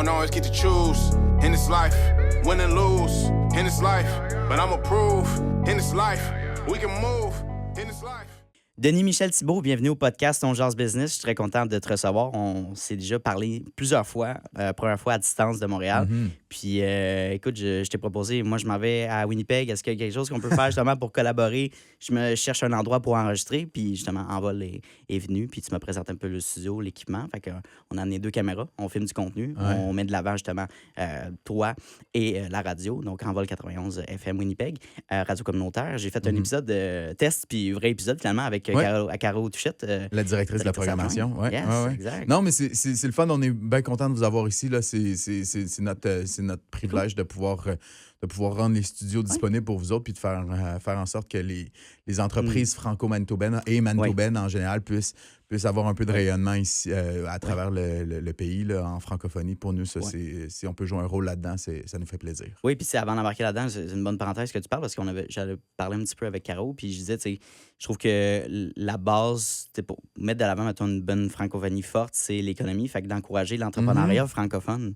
don't always get to choose in this life, win and lose in this life. But I'ma prove in this life, we can move in this life. Denis-Michel Thibault, bienvenue au podcast On Jase Business. Je suis très content de te recevoir. On s'est déjà parlé plusieurs fois, première fois à distance de Montréal. Puis, écoute, je t'ai proposé, moi, je m'en vais à Winnipeg. Est-ce qu'il y a quelque chose qu'on peut faire justement pour collaborer? Je me cherche un endroit pour enregistrer. Puis, justement, Envol est venu. Puis, tu m'as présenté un peu le studio, l'équipement. Fait qu'on a amené 2 caméras. On filme du contenu. Ouais. On met de l'avant, justement, toi et la radio. Donc, Envol 91 FM Winnipeg, radio communautaire. J'ai fait un épisode de test, puis vrai épisode, finalement, avec Caro Touchette. La directrice de la programmation. Ouais. Yes, Ouais. exact. Non, mais c'est le fun. On est bien content de vous avoir ici. Là. C'est notre privilège de pouvoir rendre les studios disponibles pour vous autres puis de faire en sorte que les entreprises franco-manitobaines et manitobaines en général puissent avoir un peu de rayonnement ici à travers le pays là, en francophonie. Pour nous, ça, si on peut jouer un rôle là-dedans, ça nous fait plaisir. Oui, puis avant d'embarquer là-dedans, c'est une bonne parenthèse que tu parles parce j'allais parler un petit peu avec Caro, puis je disais, tu sais, je trouve que la base, pour mettre de l'avant, mettons, une bonne francophonie forte, c'est l'économie. Fait que d'encourager l'entrepreneuriat francophone,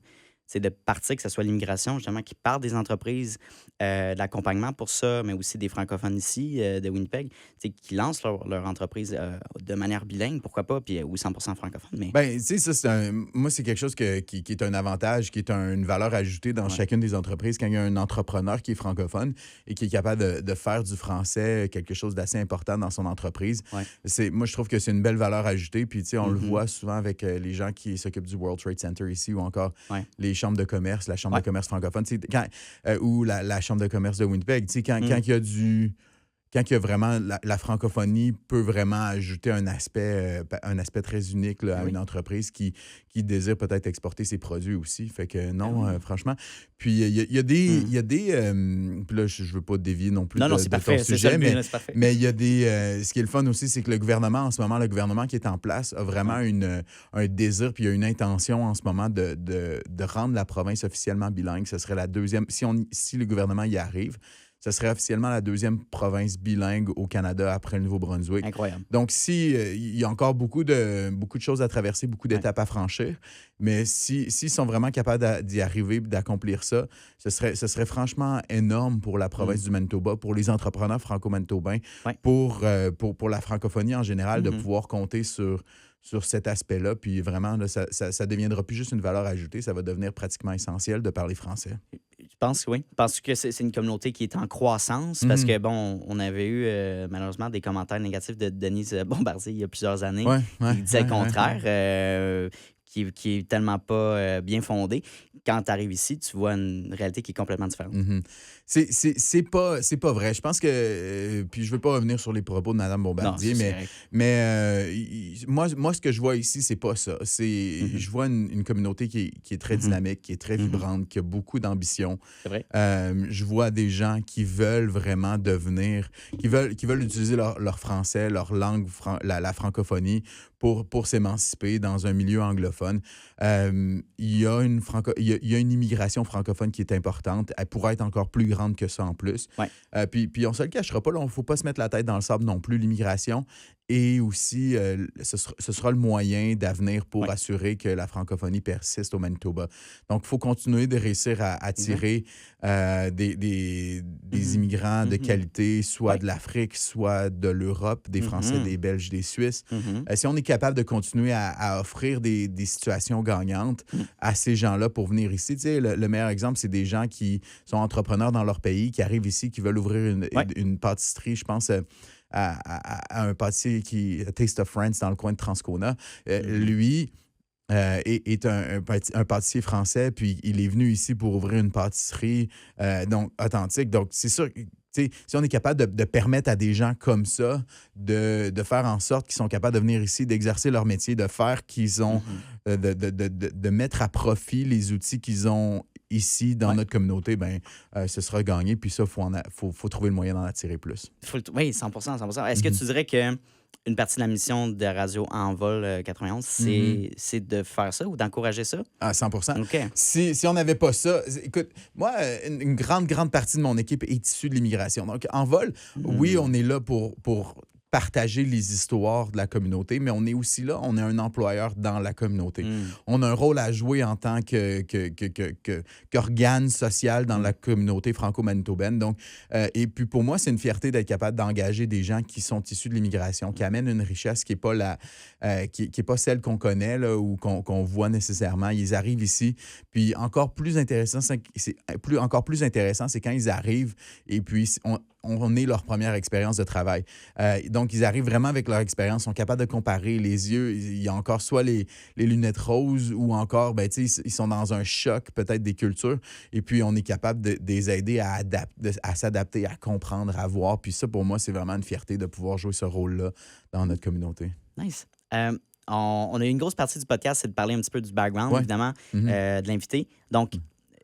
c'est de partir, que ce soit l'immigration, justement, qui part des entreprises, de l'accompagnement pour ça, mais aussi des francophones ici, de Winnipeg, qui lancent leur entreprise de manière bilingue, pourquoi pas, puis oui, 100% francophone. Mais... Bien, tu sais, ça, moi, c'est quelque chose qui est un avantage, qui est une valeur ajoutée dans chacune des entreprises. Quand il y a un entrepreneur qui est francophone et qui est capable de faire du français quelque chose d'assez important dans son entreprise, moi, je trouve que c'est une belle valeur ajoutée. Puis, tu sais, on le voit souvent avec les gens qui s'occupent du World Trade Center ici ou encore les chambres de commerce, la chambre de commerce francophone, ou la chambre de commerce de Winnipeg. Quand il y a vraiment la francophonie peut vraiment ajouter un aspect très unique là, à une entreprise qui désire peut-être exporter ses produits aussi. Fait que non, franchement. Puis il y a des puis là, je veux pas dévier non plus c'est parfait, ton sujet, c'est parfait. mais il y a ce qui est le fun aussi, c'est que le gouvernement, en ce moment, le gouvernement qui est en place a vraiment un désir puis il y a une intention en ce moment de rendre la province officiellement bilingue. Ce serait la deuxième, si le gouvernement y arrive, ce serait officiellement la 2e province bilingue au Canada après le Nouveau-Brunswick. Incroyable. Donc, il y a encore beaucoup de choses à traverser, beaucoup d'étapes à franchir, mais s'ils sont vraiment capables d'y arriver et d'accomplir ça, ce serait franchement énorme pour la province du Manitoba, pour les entrepreneurs franco-manitobains, pour la francophonie en général, de pouvoir compter sur cet aspect-là. Puis vraiment, là, ça ne deviendra plus juste une valeur ajoutée, ça va devenir pratiquement essentiel de parler français. Je pense que oui. Parce que c'est une communauté qui est en croissance. Parce que, bon, on avait eu malheureusement des commentaires négatifs de Denise Bombardier il y a plusieurs années. Qui disait le contraire. Qui est tellement pas bien fondé. Quand tu arrives ici, tu vois une réalité qui est complètement différente. C'est pas vrai. Je pense que... puis je veux pas revenir sur les propos de Mme Bombardier, moi, ce que je vois ici, c'est pas ça. Je vois une communauté qui est très dynamique, qui est très vibrante, qui a beaucoup d'ambition. C'est vrai. Je vois des gens qui veulent vraiment devenir... qui veulent utiliser leur français, leur langue, la francophonie pour s'émanciper dans un milieu anglophone. Il y a une immigration francophone qui est importante. Elle pourrait être encore plus grande que ça en plus. Puis on se le cachera pas, il ne faut pas se mettre la tête dans le sable non plus. L'immigration et aussi, ce sera le moyen d'avenir pour assurer que la francophonie persiste au Manitoba. Donc, il faut continuer de réussir à attirer des immigrants de qualité, soit de l'Afrique, soit de l'Europe, des Français, des Belges, des Suisses. Si on est capable de continuer à offrir des situations gagnantes à ces gens-là pour venir ici, tu sais, le meilleur exemple, c'est des gens qui sont entrepreneurs dans leur pays, qui arrivent ici, qui veulent ouvrir une pâtisserie, je pense... à un pâtissier Taste of France dans le coin de Transcona. Lui est un pâtissier français, puis il est venu ici pour ouvrir une pâtisserie donc authentique. Donc, c'est sûr... si on est capable de permettre à des gens comme ça de faire en sorte qu'ils sont capables de venir ici, d'exercer leur métier, de faire qu'ils ont... de mettre à profit les outils qu'ils ont ici, dans notre communauté, ce sera gagné. Puis ça, il faut trouver le moyen d'en attirer plus. Oui, 100%. Est-ce que tu dirais que une partie de la mission de Radio Envol 91, c'est de faire ça ou d'encourager ça? À 100%. OK. Si on n'avait pas ça... Écoute, moi, une grande partie de mon équipe est issue de l'immigration. Donc, Envol, oui, on est là pour partager les histoires de la communauté, mais on est aussi là, on est un employeur dans la communauté. On a un rôle à jouer en tant qu'organe social dans la communauté franco-manitobaine. Donc, et puis pour moi, c'est une fierté d'être capable d'engager des gens qui sont issus de l'immigration, qui amènent une richesse qui n'est pas, qui est pas celle qu'on connaît là, ou qu'on voit nécessairement. Ils arrivent ici, puis encore plus intéressant, c'est quand ils arrivent et puis on est leur première expérience de travail. Donc, ils arrivent vraiment avec leur expérience, sont capables de comparer les yeux. Il y a encore soit les lunettes roses ou encore, ils sont dans un choc peut-être des cultures. Et puis, on est capable de les aider à s'adapter, à comprendre, à voir. Puis ça, pour moi, c'est vraiment une fierté de pouvoir jouer ce rôle-là dans notre communauté. Nice. On a eu une grosse partie du podcast, c'est de parler un petit peu du background, évidemment, de l'invité. Donc,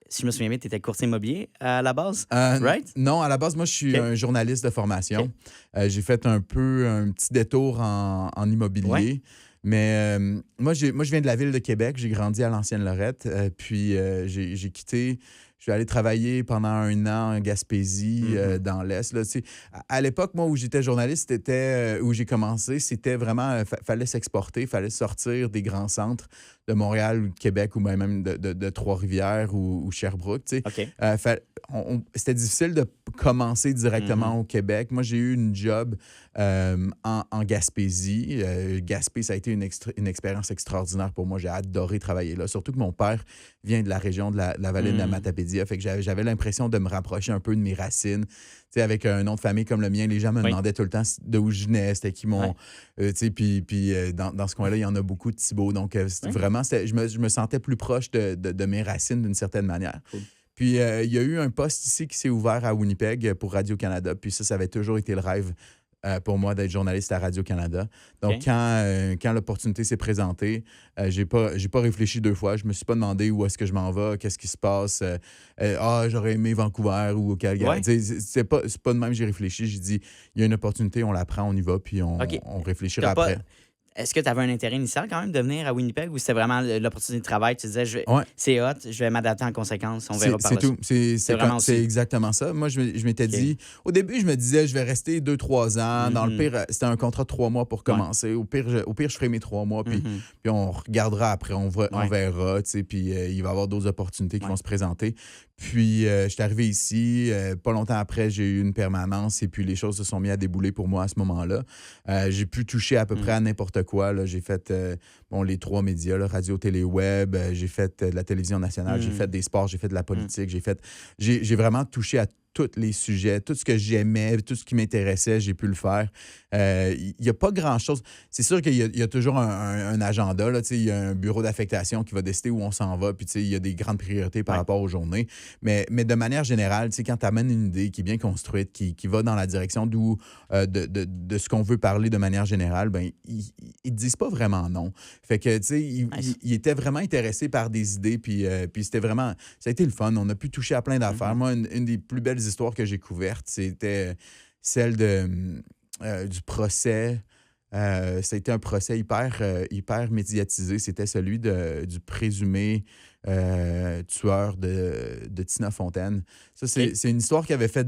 si je me souviens bien, tu étais courtier immobilier à la base, right? Non, à la base, moi, je suis un journaliste de formation. J'ai fait un petit détour en immobilier. Ouais. Mais moi, je viens de la ville de Québec. J'ai grandi à l'Ancienne-Lorette. Puis, j'ai quitté... Je suis allé travailler pendant 1 an en Gaspésie, dans l'Est. Là, à l'époque, moi, où j'étais journaliste, où j'ai commencé, c'était vraiment... fallait s'exporter, fallait sortir des grands centres de Montréal ou de Québec ou même de Trois-Rivières ou Sherbrooke. Okay. C'était difficile de commencer directement au Québec. Moi, j'ai eu une job en Gaspésie. Gaspé, ça a été une expérience extraordinaire pour moi. J'ai adoré travailler là. Surtout que mon père vient de la région de la vallée de la Matapédia. Fait que j'avais l'impression de me rapprocher un peu de mes racines. T'sais, avec un nom de famille comme le mien, les gens me demandaient tout le temps d'où je venais, c'était qui mon... Puis dans ce coin-là, il y en a beaucoup de Thibault. Donc, vraiment, je me sentais plus proche de mes racines d'une certaine manière. Cool. Puis, il y a eu un poste ici qui s'est ouvert à Winnipeg pour Radio-Canada. Puis ça avait toujours été le rêve pour moi d'être journaliste à Radio-Canada. Donc, quand l'opportunité s'est présentée, j'ai pas réfléchi 2 fois. Je me suis pas demandé où est-ce que je m'en vais, qu'est-ce qui se passe. J'aurais aimé Vancouver ou Calgary. C'est pas de même que j'ai réfléchi. J'ai dit, il y a une opportunité, on la prend, on y va, puis on réfléchira après. Est-ce que tu avais un intérêt initial quand même de venir à Winnipeg ou c'était vraiment l'opportunité de travail? Tu disais, c'est hot, je vais m'adapter en conséquence, on verra par la suite. C'est exactement ça. Moi, je m'étais dit, au début, je me disais, je vais rester 2-3 ans. Dans le pire, c'était un contrat de 3 mois pour commencer. Au pire, je ferai mes 3 mois, puis on regardera après, on verra, puis il va y avoir d'autres opportunités qui vont se présenter. Puis, je suis arrivé ici. Pas longtemps après, j'ai eu une permanence et puis les choses se sont mises à débouler pour moi à ce moment-là. J'ai pu toucher à peu près à n'importe quoi. Là. J'ai fait les 3 médias, là, radio, télé, web. J'ai fait de la télévision nationale. J'ai fait des sports. J'ai fait de la politique. J'ai vraiment touché à tous les sujets, tout ce que j'aimais, tout ce qui m'intéressait, j'ai pu le faire. Il n'y a pas grand-chose. C'est sûr qu'il y a toujours un agenda. Là, il y a un bureau d'affectation qui va décider où on s'en va, puis il y a des grandes priorités par rapport aux journées. Mais de manière générale, quand tu amènes une idée qui est bien construite, qui va dans la direction de ce qu'on veut parler de manière générale, ils ne disent pas vraiment non. Fait que, il était vraiment intéressé par des idées, puis c'était vraiment... Ça a été le fun. On a pu toucher à plein d'affaires. Moi, une des plus belles histoires que j'ai couvertes, c'était celle du procès. Ça a été un procès hyper médiatisé. C'était celui du présumé tueur de Tina Fontaine. Ça, c'est une histoire qui avait fait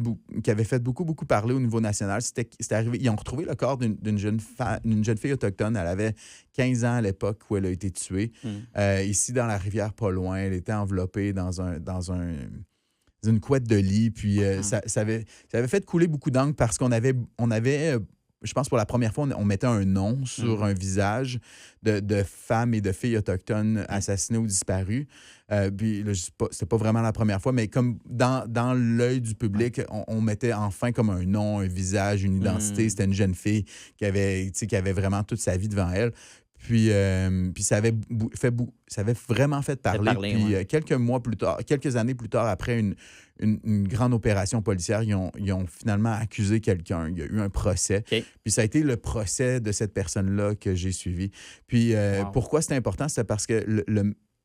beaucoup parler au niveau national. C'était arrivé, ils ont retrouvé le corps d'une jeune fille autochtone. Elle avait 15 ans à l'époque où elle a été tuée. Ici, dans la rivière pas loin, elle était enveloppée dans une couette de lit. Puis ça avait fait couler beaucoup d'encre parce qu'on avait je pense pour la première fois, on mettait un nom sur un visage de femmes et de filles autochtones assassinées ou disparues. Puis là, c'était pas vraiment la première fois, mais comme dans l'œil du public, on mettait enfin comme un nom, un visage, une identité. C'était une jeune fille qui avait vraiment toute sa vie devant elle. Puis ça avait vraiment fait parler. Puis quelques années plus tard, après une grande opération policière, ils ont finalement accusé quelqu'un. Il y a eu un procès. Puis ça a été le procès de cette personne-là que j'ai suivi. Puis pourquoi c'est important? C'est parce que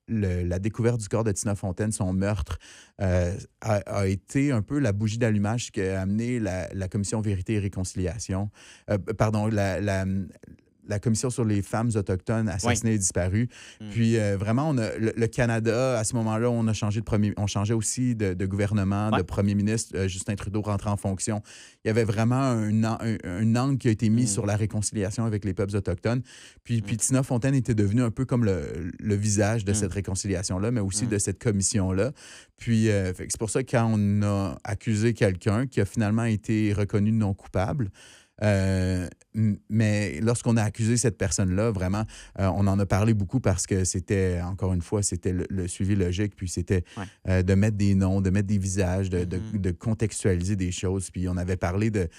la découverte du corps de Tina Fontaine, son meurtre, a été un peu la bougie d'allumage qui a amené la Commission Vérité et Réconciliation. la commission sur les femmes autochtones assassinées et disparues. Mm. Puis vraiment, le Canada, à ce moment-là, on changeait aussi de gouvernement, de premier ministre. Justin Trudeau rentrait en fonction. Il y avait vraiment un angle qui a été mis sur la réconciliation avec les peuples autochtones. Puis Tina Fontaine était devenue un peu comme le visage de cette réconciliation-là, mais aussi de cette commission-là. Puis c'est pour ça que quand on a accusé quelqu'un qui a finalement été reconnu non coupable, mais lorsqu'on a accusé cette personne-là, vraiment, on en a parlé beaucoup parce que c'était, encore une fois, c'était le suivi logique, puis c'était de mettre des noms, de mettre des visages, de contextualiser des choses. Puis on avait parlé de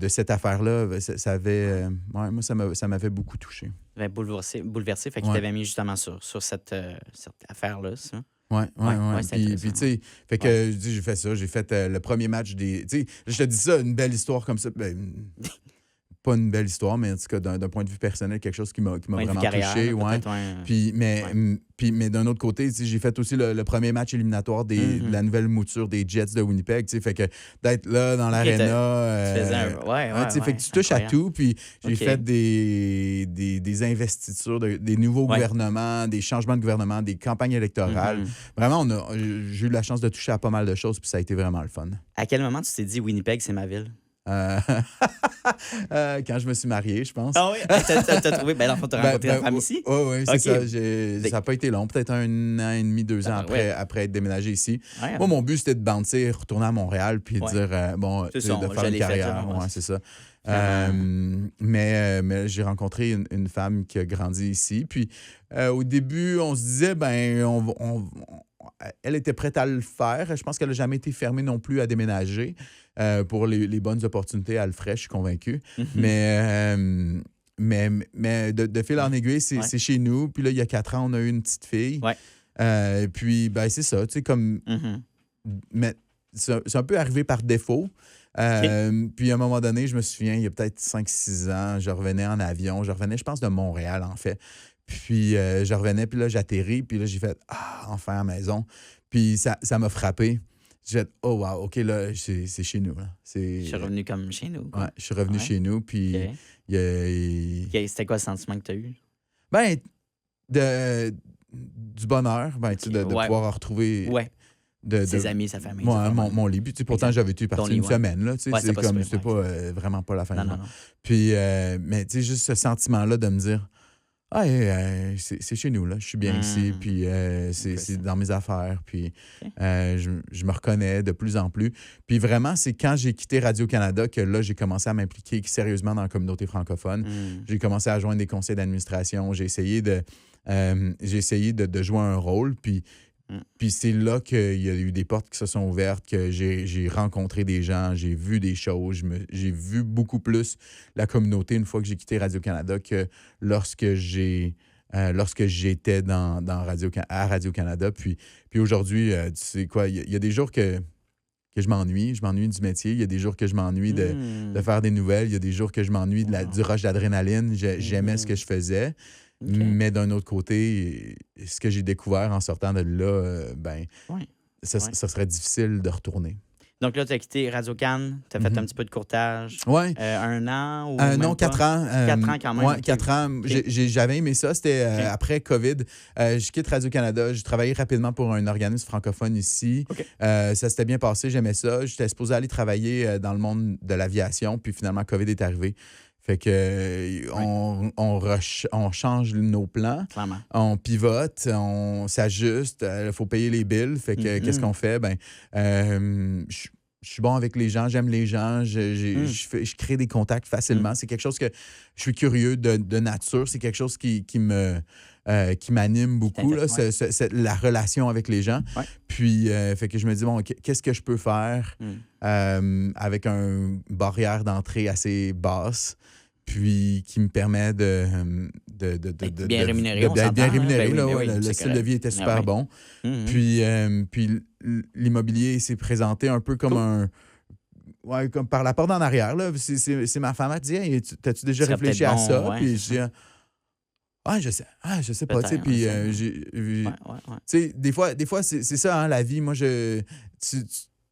cette affaire-là. Ça avait, moi, ça m'avait beaucoup touché. Bouleversé. Fait qu'il t'avait mis justement sur cette affaire-là, ça. Ouais. Puis, tu sais, fait que j'ai fait ça. J'ai fait le premier match des. Tu sais, je te dis ça, une belle histoire comme ça. Ben, pas une belle histoire, mais en tout cas, d'un point de vue personnel, quelque chose qui m'a vraiment touché. Ouais. Puis, mais d'un autre côté, j'ai fait aussi le premier match éliminatoire de la nouvelle mouture des Jets de Winnipeg. Fait que d'être là dans l'aréna. Fait que tu touches à tout. Puis j'ai fait des investitures, des nouveaux gouvernements, des changements de gouvernement, des campagnes électorales. Vraiment, j'ai eu la chance de toucher à pas mal de choses, puis ça a été vraiment le fun. À quel moment tu t'es dit Winnipeg, c'est ma ville? Quand je me suis marié, je pense. Ah oui? T'as trouvé? Ben, l'enfant, t'as rencontré ta femme ici? Oui, c'est ça. Ça n'a pas été long. Peut-être 1 an et demi, 2 ans après être déménagé ici. Ouais, moi, mon but, c'était de bouncer, retourner à Montréal, puis de dire, de faire une carrière. C'est ça. Mais j'ai rencontré une femme qui a grandi ici. Puis au début, on se disait, elle était prête à le faire. Je pense qu'elle n'a jamais été fermée non plus à déménager. Pour les bonnes opportunités, elle le ferait, je suis convaincu. Mais de fil en aiguille, c'est chez nous. Puis là, il y a 4 ans, on a eu une petite fille. Puis, c'est ça, tu sais, comme... Mais c'est un peu arrivé par défaut. Puis à un moment donné, je me souviens, il y a peut-être 5-6 ans, je revenais en avion. Je revenais, je pense, de Montréal, en fait. Puis je revenais, puis là, j'atterris. Puis là, j'ai fait « Ah, enfin à la maison ». Puis ça m'a frappé. J'ai fait « Oh, wow, OK, là, c'est chez nous. » Je suis revenu comme chez nous. Oui, je suis revenu chez nous. Puis c'était quoi le sentiment que tu as eu? Du bonheur, de pouvoir retrouver... Ses amis, sa famille. Mon lit. Puis, pourtant, j'avais été parti une semaine. Là, c'était vraiment pas la fin. Non. Puis, mais juste ce sentiment-là de me dire, c'est chez nous, là. Je suis bien ici, puis c'est dans mes affaires, puis je me reconnais de plus en plus. Puis vraiment, c'est quand j'ai quitté Radio-Canada que là, j'ai commencé à m'impliquer sérieusement dans la communauté francophone. J'ai commencé à joindre des conseils d'administration. J'ai essayé de jouer un rôle, puis c'est là qu'il y a eu des portes qui se sont ouvertes, que j'ai rencontré des gens, j'ai vu des choses, j'ai vu beaucoup plus la communauté une fois que j'ai quitté Radio-Canada que lorsque j'étais à Radio-Canada. Puis aujourd'hui, tu sais quoi, il y a des jours que je m'ennuie du métier. Il y a des jours que je m'ennuie de faire des nouvelles. Il y a des jours que je m'ennuie du rush d'adrénaline. J'aimais ce que je faisais. Okay. Mais d'un autre côté, ce que j'ai découvert en sortant de là, ça serait difficile de retourner. Donc là, tu as quitté Radio-Can, tu as fait un petit peu de courtage. Oui. 1 an ou non, 4 ans. 4 ans quand même. Oui, 4 ans. Okay. J'avais aimé ça. C'était après COVID. Je quitte Radio-Canada. J'ai travaillé rapidement pour un organisme francophone ici. Okay. Ça s'était bien passé. J'aimais ça. J'étais supposé aller travailler dans le monde de l'aviation. Puis finalement, COVID est arrivé. Fait que on change nos plans, clairement. On pivote, on s'ajuste, il faut payer les billes. Fait que qu'est-ce qu'on fait? Je suis bon avec les gens, j'aime les gens, je crée des contacts facilement. C'est quelque chose que je suis curieux de nature, c'est quelque chose qui m'anime beaucoup, là, la relation avec les gens. Ouais. Puis, fait que je me dis, bon, qu'est-ce que je peux faire avec une barrière d'entrée assez basse, puis qui me permet d'être bien rémunéré. Bien rémunéré, le style de vie était super bon. Puis l'immobilier s'est présenté un peu comme comme par la porte en arrière. Là. C'est ma femme qui dit, hey, t'as-tu déjà réfléchi à ça? Puis je dis, je sais pas. Puis, des fois, c'est ça, hein, la vie. Moi,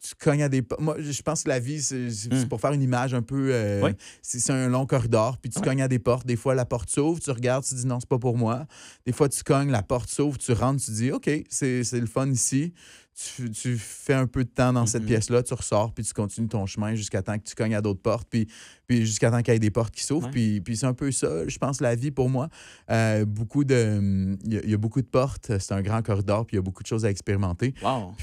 tu cognes à des portes. Moi, je pense que la vie, c'est pour faire une image un peu. Oui. C'est un long corridor, puis tu cognes à des portes. Des fois, la porte s'ouvre, tu regardes, tu dis non, c'est pas pour moi. Des fois, tu cognes, la porte s'ouvre, tu rentres, tu dis OK, c'est le fun ici. Tu fais un peu de temps dans cette pièce-là, tu ressors, puis tu continues ton chemin jusqu'à temps que tu cognes à d'autres portes, puis jusqu'à temps qu'il y ait des portes qui s'ouvrent. Ouais. Puis c'est un peu ça, je pense, la vie pour moi. Il y a beaucoup de portes, c'est un grand corridor, puis il y a beaucoup de choses à expérimenter. Wow.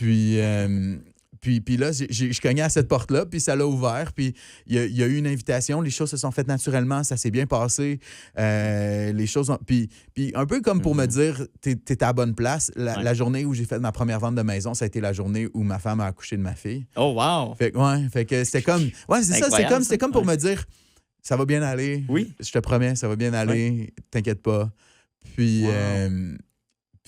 Puis là, je cognais à cette porte-là, puis ça l'a ouvert, puis il y a eu une invitation, les choses se sont faites naturellement, ça s'est bien passé, les choses puis un peu comme pour me dire, t'es à la bonne place. La journée où j'ai fait ma première vente de maison, ça a été la journée où ma femme a accouché de ma fille. Oh, wow! Fait que c'était comme... Ouais, c'est ça, c'était comme pour me dire, ça va bien aller, Oui. je te promets, ça va bien aller, t'inquiète pas. Puis... Wow.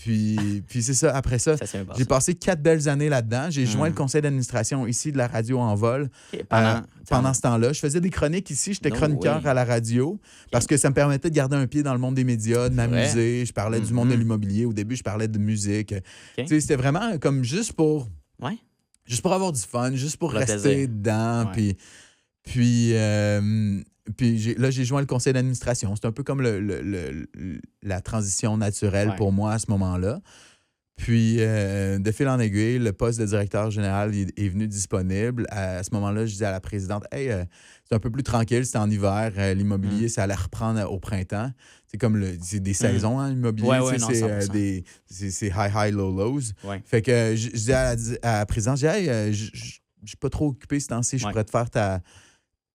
Puis c'est ça, après ça, Ça s'est bien j'ai passé. passé 4 belles années là-dedans. J'ai joint le conseil d'administration ici de la radio en vol OK, pendant ce temps-là. Je faisais des chroniques ici, j'étais No chroniqueur way. à la radio parce que ça me permettait de garder un pied dans le monde des médias, de m'amuser. Je parlais du monde de l'immobilier. Au début, je parlais de musique. Tu sais, c'était vraiment comme juste pour avoir du fun, juste pour Le rester plaisir. dedans. Ouais. Puis j'ai joint le conseil d'administration. C'est un peu comme la transition naturelle pour moi à ce moment-là. Puis, de fil en aiguille, le poste de directeur général est venu disponible. À ce moment-là, je disais à la présidente, « Hey, c'est un peu plus tranquille, c'est en hiver. L'immobilier, ça allait reprendre au printemps. » C'est comme c'est des saisons, hein, l'immobilier. Ouais, non, 100%. C'est high, low, lows. Ouais. Fait que je disais à la présidente, je disais, « Hey, je suis pas trop occupé ce temps-ci. Je pourrais te faire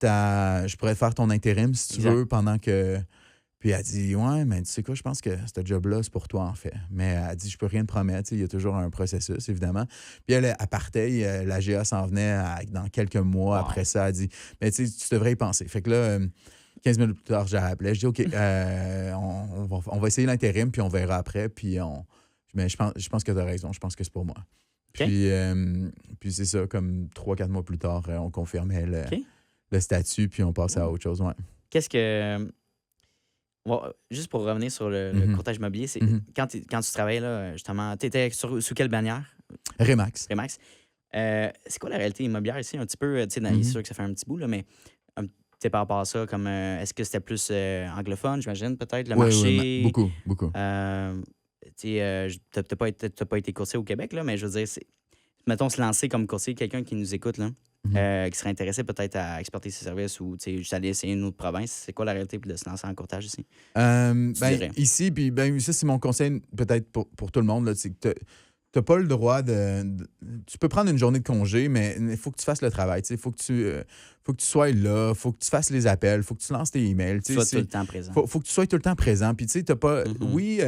je pourrais faire ton intérim si tu veux pendant que... » Puis elle dit, ouais, mais tu sais quoi, je pense que ce job-là, c'est pour toi, en fait. Mais elle dit, je peux rien te promettre. Il y a toujours un processus, évidemment. Puis elle partait, la GA s'en venait dans quelques mois après ça. Elle dit, mais tu devrais y penser. Fait que là, 15 minutes plus tard, j'ai rappelé. Je dis, OK, on va essayer l'intérim, puis on verra après. Mais je pense que tu as raison. Je pense que c'est pour moi. Okay. Puis c'est ça, comme 3-4 mois plus tard, on confirmait le statut, puis on passait à autre chose. Ouais. Qu'est-ce que... Bon, juste pour revenir sur le courtage immobilier, c'est quand tu travaillais là, justement, tu étais sous quelle bannière? Remax. Remax. C'est quoi la réalité immobilière ici? Un petit peu, tu sais, c'est sûr que ça fait un petit bout, là, mais par rapport à ça, comme est-ce que c'était plus anglophone, j'imagine, peut-être, le marché? Oui, beaucoup. Tu n'as pas été courtier au Québec, là, mais je veux dire, mettons, se lancer comme courtier, quelqu'un qui nous écoute, là, qui serait intéressé peut-être à exporter ses services ou juste aller essayer une autre province. C'est quoi la réalité de se lancer en courtage ici? Ici, puis ça, c'est mon conseil peut-être pour tout le monde, c'est que tu n'as pas le droit tu peux prendre une journée de congé, mais il faut que tu fasses le travail. Il faut que tu sois là, il faut que tu fasses les appels, il faut que tu lances tes emails. Tu sois tout le temps présent. Faut que tu sois tout le temps présent. Puis tu sais, t'as pas... Oui...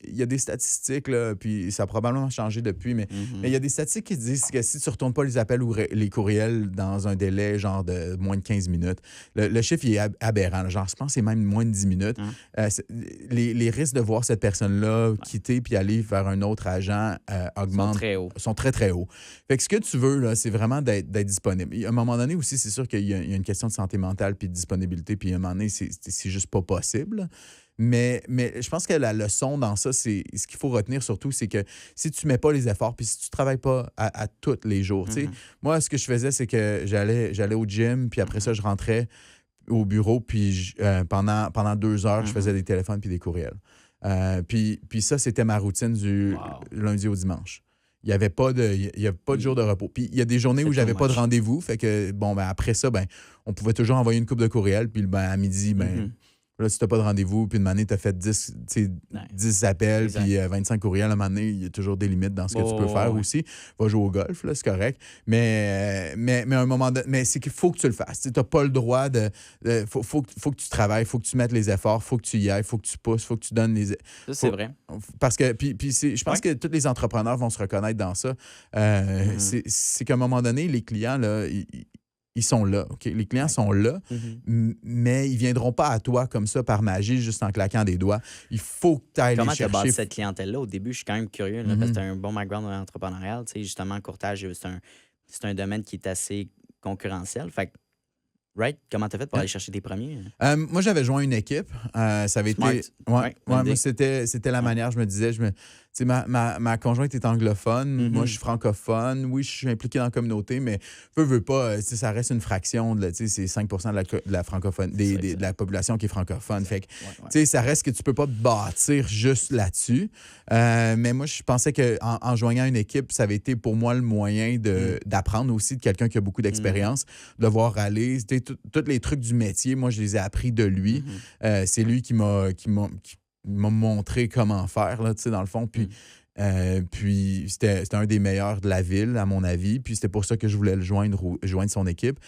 il y a des statistiques, là, puis ça a probablement changé depuis, mais il y a des statistiques qui disent que si tu ne retournes pas les appels ou les courriels dans un délai genre de moins de 15 minutes, le chiffre il est aberrant. Genre, je pense que c'est même moins de 10 minutes. Les risques de voir cette personne-là quitter puis aller vers un autre agent augmentent. Sont très, très hauts. Fait que ce que tu veux, là, c'est vraiment d'être disponible. À un moment donné aussi, c'est sûr qu'il y a une question de santé mentale puis de disponibilité, puis à un moment donné, c'est juste pas possible. Mais je pense que la leçon dans ça, c'est ce qu'il faut retenir surtout, c'est que si tu ne mets pas les efforts, puis si tu ne travailles pas à tous les jours, tu sais, moi, ce que je faisais, c'est que j'allais au gym, puis après ça, je rentrais au bureau, puis pendant 2 heures, je faisais des téléphones puis des courriels. Puis ça, c'était ma routine du lundi au dimanche. Il n'y avait pas de jour de repos. Puis il y a des journées où j'avais pas de rendez-vous. Fait que, après ça, on pouvait toujours envoyer une couple de courriels. Puis à midi, là, si tu n'as pas de rendez-vous, puis une année, tu as fait 10 appels, puis 25 courriels, à un moment donné, il y a toujours des limites dans ce que tu peux faire aussi. Va jouer au golf, là, c'est correct. Mais à un moment donné, mais c'est qu'il faut que tu le fasses. Tu n'as pas le droit de... faut que tu travailles, faut que tu mettes les efforts, faut que tu y ailles, faut que tu pousses, faut que tu donnes les... Ça, c'est vrai. Parce que, je pense que tous les entrepreneurs vont se reconnaître dans ça. C'est qu'à un moment donné, les clients, là, ils sont là, OK? Les clients sont là, mais ils ne viendront pas à toi comme ça par magie, juste en claquant des doigts. Il faut que tu ailles les chercher. Comment tu as bâti cette clientèle-là? Au début, je suis quand même curieux, là, parce que tu as un bon background entrepreneurial. Tu sais, justement, courtage, c'est un domaine qui est assez concurrentiel. Fait que, comment tu as fait pour aller chercher tes premiers? Moi, j'avais joint une équipe. Ça avait Smart. été... moi, c'était la manière, je me disais, sais, ma conjointe est anglophone, moi, je suis francophone. Oui, je suis impliqué dans la communauté, mais veux pas, tu sais, ça reste une fraction, tu sais, c'est 5 de la francophone, de la population qui est francophone. Fait que, tu sais, ça reste que tu peux pas te bâtir juste là-dessus. Mais moi, je pensais qu'en joignant une équipe, ça avait été pour moi le moyen d'apprendre aussi de quelqu'un qui a beaucoup d'expérience, de voir aller. Tous les trucs du métier, moi, je les ai appris de lui. C'est lui qui m'a montré comment faire, là, tu sais, dans le fond. Puis c'était un des meilleurs de la ville, à mon avis. Puis c'était pour ça que je voulais le joindre son équipe.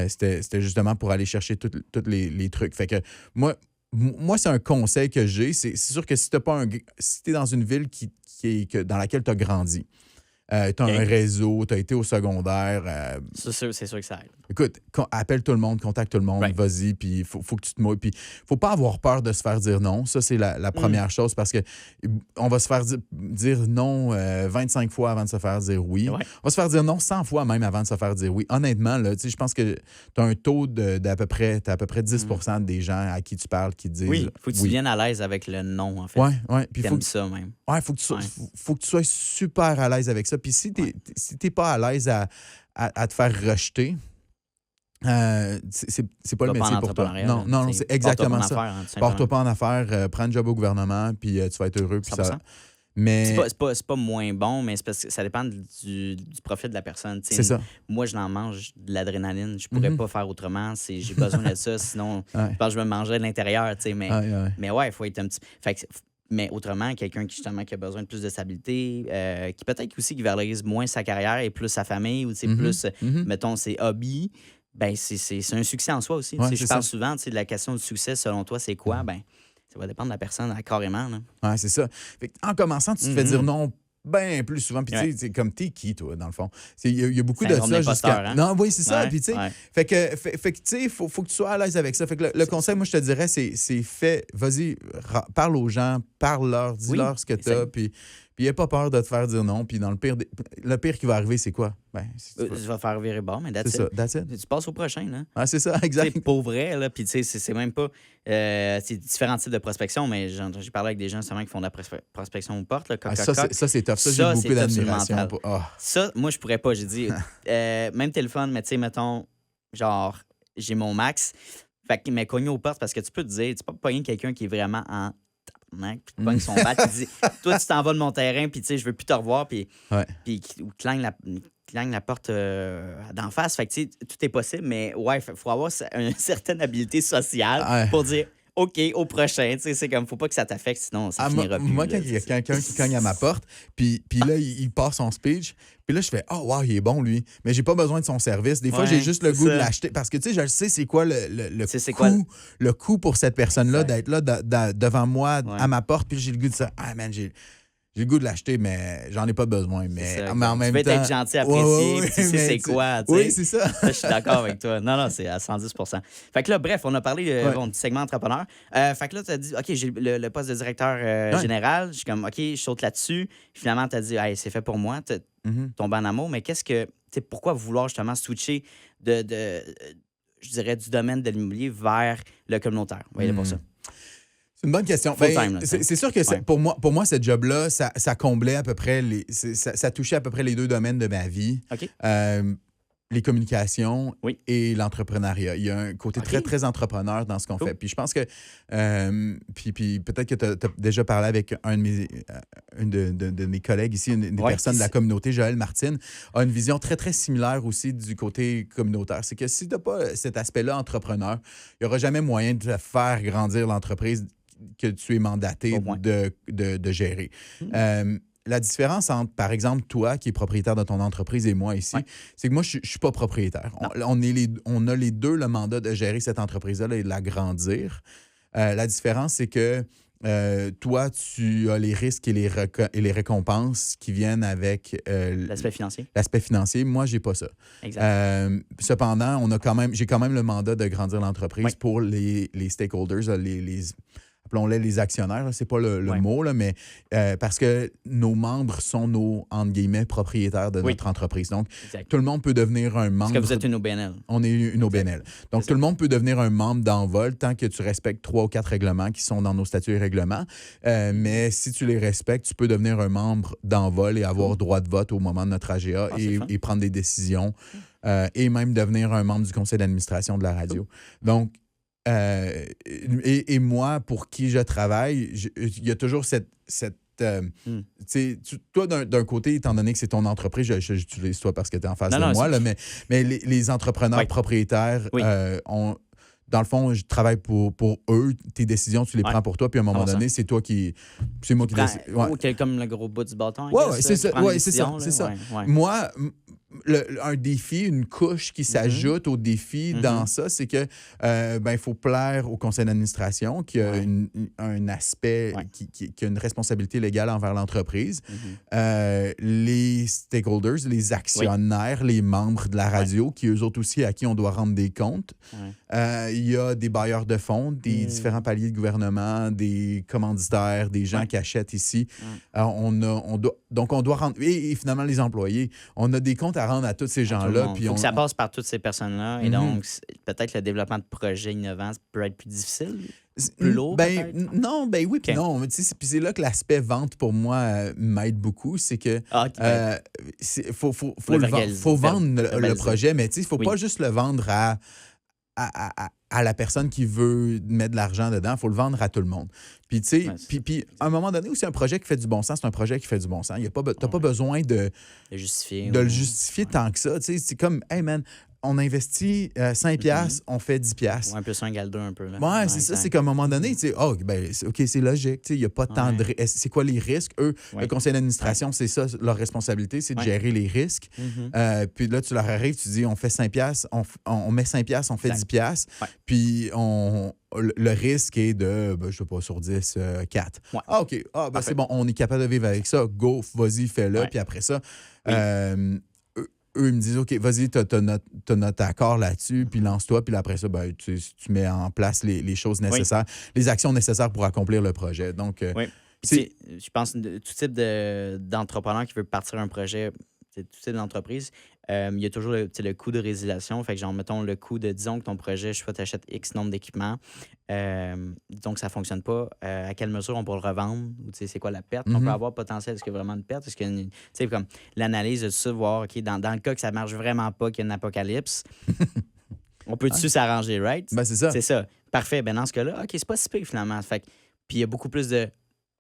C'était justement pour aller chercher tous les trucs. Fait que moi, c'est un conseil que j'ai. C'est sûr que si t'es dans une ville dans laquelle tu as grandi, tu as un réseau, tu as été au secondaire. C'est sûr que ça aide. Écoute, appelle tout le monde, contacte tout le monde, vas-y, puis il faut que tu te mouilles. Puis faut pas avoir peur de se faire dire non. Ça, c'est la première chose, parce que on va se faire dire non 25 fois avant de se faire dire oui. On va se faire dire non 100 fois même avant de se faire dire oui. Honnêtement, là, je pense que tu as un taux d'à peu près 10 des gens à qui tu parles qui te disent oui. Faut que tu viennes à l'aise avec le non, en fait. Ouais. Puis faut que ça même. Ouais, faut que tu sois super à l'aise avec ça. Puis si t'es pas à l'aise à te faire rejeter, c'est pas le métier pour toi. Non, c'est exactement ça. Porte-toi pas en affaires, prends un job au gouvernement, puis tu vas être heureux. Puis ça, mais c'est pas moins bon, mais c'est parce que ça dépend du profil de la personne. T'sais, c'est ça. Moi, je n'en mange de l'adrénaline. Je pourrais pas faire autrement. J'ai besoin de ça, sinon je pense que je me mangerais de l'intérieur. Mais ouais, il faut être un petit... Mais autrement, quelqu'un qui a besoin de plus de stabilité, qui peut-être aussi qui valorise moins sa carrière et plus sa famille, ou plus, mettons, ses hobbies, ben c'est un succès en soi aussi. Je parle souvent de la question du succès, selon toi, c'est quoi? Ben, ça va dépendre de la personne, carrément. Oui, c'est ça. En commençant, tu te fais dire non bien plus souvent. Puis, tu sais, comme t'es qui, toi, dans le fond? Il y a beaucoup de ça jusqu'à. Hein? Non, oui, c'est ça. Puis, tu sais, fait que tu sais, faut que tu sois à l'aise avec ça. Fait que le conseil, moi, je te dirais, c'est fait, vas-y, parle aux gens, parle-leur, dis-leur ce que t'as. Puis, n'aie pas peur de te faire dire non. Puis, dans le pire qui va arriver, c'est quoi? Ben, tu vas faire virer bord, mais that's it. Tu passes au prochain, là. Ah, c'est ça, exact. T'sais, pour vrai, là, puis tu sais, c'est même pas... c'est différents types de prospection, mais j'ai parlé avec des gens justement qui font de la prospection aux portes, là, ça, c'est top. Ça, j'ai beaucoup d'admiration. Ça, moi, je pourrais pas. J'ai dit, même téléphone, mais tu sais, mettons, genre, j'ai mon max, fait qu'il m'a cogné aux portes parce que tu peux te dire, tu peux pas pogner quelqu'un qui est vraiment en... puis tu pognes son bat, tu dis, toi, tu t'en vas de mon terrain, puis tu sais, je veux plus te revoir, puis ou clagne la porte d'en face. Fait que, tu sais, tout est possible, mais ouais, il faut avoir une certaine habileté sociale pour dire OK, au prochain. Tu sais, c'est comme, faut pas que ça t'affecte, sinon ça finira plus. Moi, quand il y a quelqu'un qui cogne à ma porte, puis là, il part son speech, puis là, je fais « Oh, wow, il est bon, lui. » Mais j'ai pas besoin de son service. Des fois, j'ai juste le goût de l'acheter. Parce que, tu sais, je sais c'est quoi le coût pour cette personne-là d'être là devant moi, à ma porte, puis j'ai le goût de ça. Ah, man, j'ai le goût de l'acheter, mais j'en ai pas besoin. Mais en même temps... Tu veux être gentil, apprécié, puis tu sais c'est quoi. Oui, c'est ça. Je suis d'accord avec toi. Non, c'est à 110 % Fait que là, bref, on a parlé du segment entrepreneur. Fait que là, tu as dit, OK, j'ai le poste de directeur général. Je suis comme, OK, je saute là-dessus. Finalement, tu as dit, hey, c'est fait pour moi. Tu tombé en amour. Mais pourquoi vouloir justement switcher je dirais, du domaine de l'immobilier vers le communautaire? Voyez pour ça. C'est une bonne question. C'est sûr que pour moi, ce job-là, ça comblait à peu près ça touchait à peu près les deux domaines de ma vie. OK. Les communications et l'entrepreneuriat. Il y a un côté très, très entrepreneur dans ce qu'on fait. Puis je pense que... puis peut-être que tu as déjà parlé avec un de mes collègues ici, une des personnes de la communauté, Joël Martine, a une vision très, très similaire aussi du côté communautaire. C'est que si tu n'as pas cet aspect-là entrepreneur, il n'y aura jamais moyen de faire grandir l'entreprise que tu es mandaté de gérer. La différence entre, par exemple, toi qui es propriétaire de ton entreprise et moi ici, c'est que moi, je ne suis pas propriétaire. On a les deux le mandat de gérer cette entreprise-là et de la grandir. La différence, c'est que toi, tu as les risques et les récompenses qui viennent avec... l'aspect financier. L'aspect financier. Moi, j'ai pas ça. Exact. Cependant, j'ai quand même le mandat de grandir l'entreprise pour les stakeholders, appelons-les les actionnaires, là, c'est pas le Ouais. mot, là, mais parce que nos membres sont nos, entre guillemets, propriétaires de Oui. notre entreprise. Donc, Exact. tout le monde peut devenir un membre. Parce que vous êtes une OBNL. On est une OBNL. Donc, C'est tout le monde peut devenir un membre d'Envol tant que tu respectes 3 ou 4 règlements qui sont dans nos statuts et règlements. Mais si tu les respectes, tu peux devenir un membre d'Envol et avoir droit de vote au moment de notre AGA Ah, c'est fun. et prendre des décisions et même devenir un membre du conseil d'administration de la radio. Donc, et moi, pour qui je travaille, il y a toujours cette tu sais, toi, d'un côté, étant donné que c'est ton entreprise, j'utilise toi parce que tu es en face Non, de non, moi, là, mais les entrepreneurs Oui. propriétaires Oui. ont. Dans le fond, je travaille pour eux. Tes décisions, tu les Ouais. prends pour toi. Puis à un moment 100%. donné, c'est toi qui. C'est moi qui décide. Ouais. Ou quel- comme le gros bout du bâton. I Ouais, guess, ouais, c'est qui ça. prend les Ouais, c'est ça. décisions, C'est là. ça. Ouais, ouais. Moi, un défi, une couche qui s'ajoute au défi dans ça, c'est que il faut plaire au conseil d'administration qui a Ouais. un aspect, Ouais. qui a une responsabilité légale envers l'entreprise. Mhm. Les stakeholders, les actionnaires, les membres de la radio, qui eux autres aussi, à qui on doit rendre des comptes. Ouais. Il y a des bailleurs de fonds, des différents paliers de gouvernement, des commanditaires, des gens qui achètent ici. Donc, on doit rendre... Et finalement, les employés. On a des comptes à rendre à tous ces Tout le gens-là. monde. Puis Faut que ça passe par toutes ces personnes-là. Et Mhm. donc, peut-être le développement de projets innovants peut être plus difficile. Plus lourd, peut-être? Non, ben oui, puis Ok. non. Tu sais, puis c'est là que l'aspect vente, pour moi, m'aide beaucoup. C'est que Ah, ok, ben, faut le le verbaliser, faut vendre le verbaliser. projet, mais tu sais, il faut Oui. pas juste le vendre à la personne qui veut mettre de l'argent dedans. Il faut le vendre à tout le monde. Puis, tu sais, Ouais, puis à un moment donné, aussi, un projet qui fait du bon sens, c'est un projet qui fait du bon sens. Tu n'as pas besoin de justifier. le justifier tant que ça. Tu sais, c'est comme, hey man, on investit 5 piastres, on fait 10 piastres. Ouais, un plus un égale deux, un peu. Là. Ouais, c'est ça. C'est qu'à un moment donné, tu sais, OK, c'est logique. Tu sais, il n'y a pas tant de... C'est quoi les risques? Eux, le conseil d'administration, c'est ça, leur responsabilité, c'est de gérer les risques. Mhm. Puis là, tu leur arrives, tu dis, on fait 5 piastres, on met 5 piastres, on fait 10 piastres. Ouais. Puis le risque est de, je sais pas, sur 10, 4. Ouais. Ah, OK. Ah, ben c'est bon, on est capable de vivre avec ça. Go, vas-y, fais-le. Ouais. Puis après ça, Oui. eux, ils me disent, OK, vas-y, t'as notre accord là-dessus, puis lance-toi. Puis après ça, tu mets en place les choses nécessaires, les actions nécessaires pour accomplir le projet. Donc, Oui. c'est... Je pense que tout type d'entrepreneur qui veut partir un projet, tout type d'entreprise, il y a toujours le coût de résiliation. Fait que, genre, mettons le coût de, disons que ton projet, je sais pas, t'achètes X nombre d'équipements, disons que ça fonctionne pas, à quelle mesure on peut le revendre, ou c'est quoi la perte qu'on peut avoir potentielle, est-ce qu'il y a vraiment une perte, est-ce qu'il y a une, comme l'analyse de tout ça, voir, OK, dans le cas que ça marche vraiment pas, qu'il y a une apocalypse, on peut-tu s'arranger, right? Ben, c'est ça. C'est ça. Parfait. Ben, dans ce cas-là, OK, c'est pas si pire finalement. Fait que, puis il y a beaucoup plus de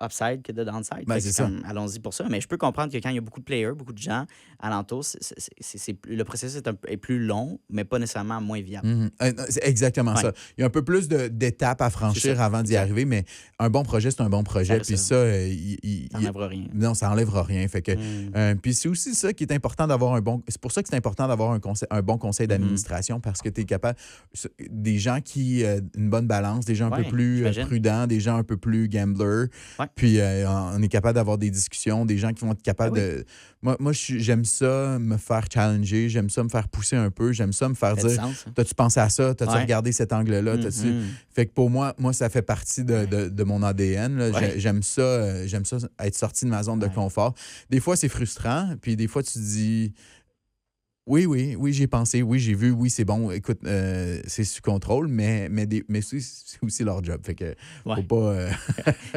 upside que de downside. Ben, Fait que c'est ça. comme, allons-y pour ça. Mais je peux comprendre que quand il y a beaucoup de players, beaucoup de gens alentour, le processus est plus long, mais pas nécessairement moins viable. Mhm. C'est exactement Ouais. ça. Il y a un peu plus d'étapes à franchir C'est ça. avant d'y arriver, mais un bon projet, c'est un bon projet. reste Puis ça. ça, Ça n'enlèvera rien. non, ça n'enlèvera rien. Fait que, puis c'est aussi ça qui est important d'avoir un bon... C'est pour ça que c'est important d'avoir un bon conseil d'administration parce que tu es capable... Des gens qui... une bonne balance, des gens un peu plus j'imagine. prudents, des gens un peu plus gamblers. Ouais. Puis on est capable d'avoir des discussions, des gens qui vont être capables de... Moi j'aime ça me faire challenger, j'aime ça me faire pousser un peu, j'aime ça me faire Ça a du dire... sens, hein? T'as-tu pensé à ça? T'as-tu Ouais. regardé cet angle-là? Fait que pour moi, ça fait partie de mon ADN. Là. Ouais. J'aime ça être sorti de ma zone de confort. Des fois, c'est frustrant, puis des fois, tu te dis... Oui, j'ai pensé, oui, j'ai vu, oui, c'est bon, écoute, c'est sous contrôle, mais c'est aussi leur job. Fait que faut pas...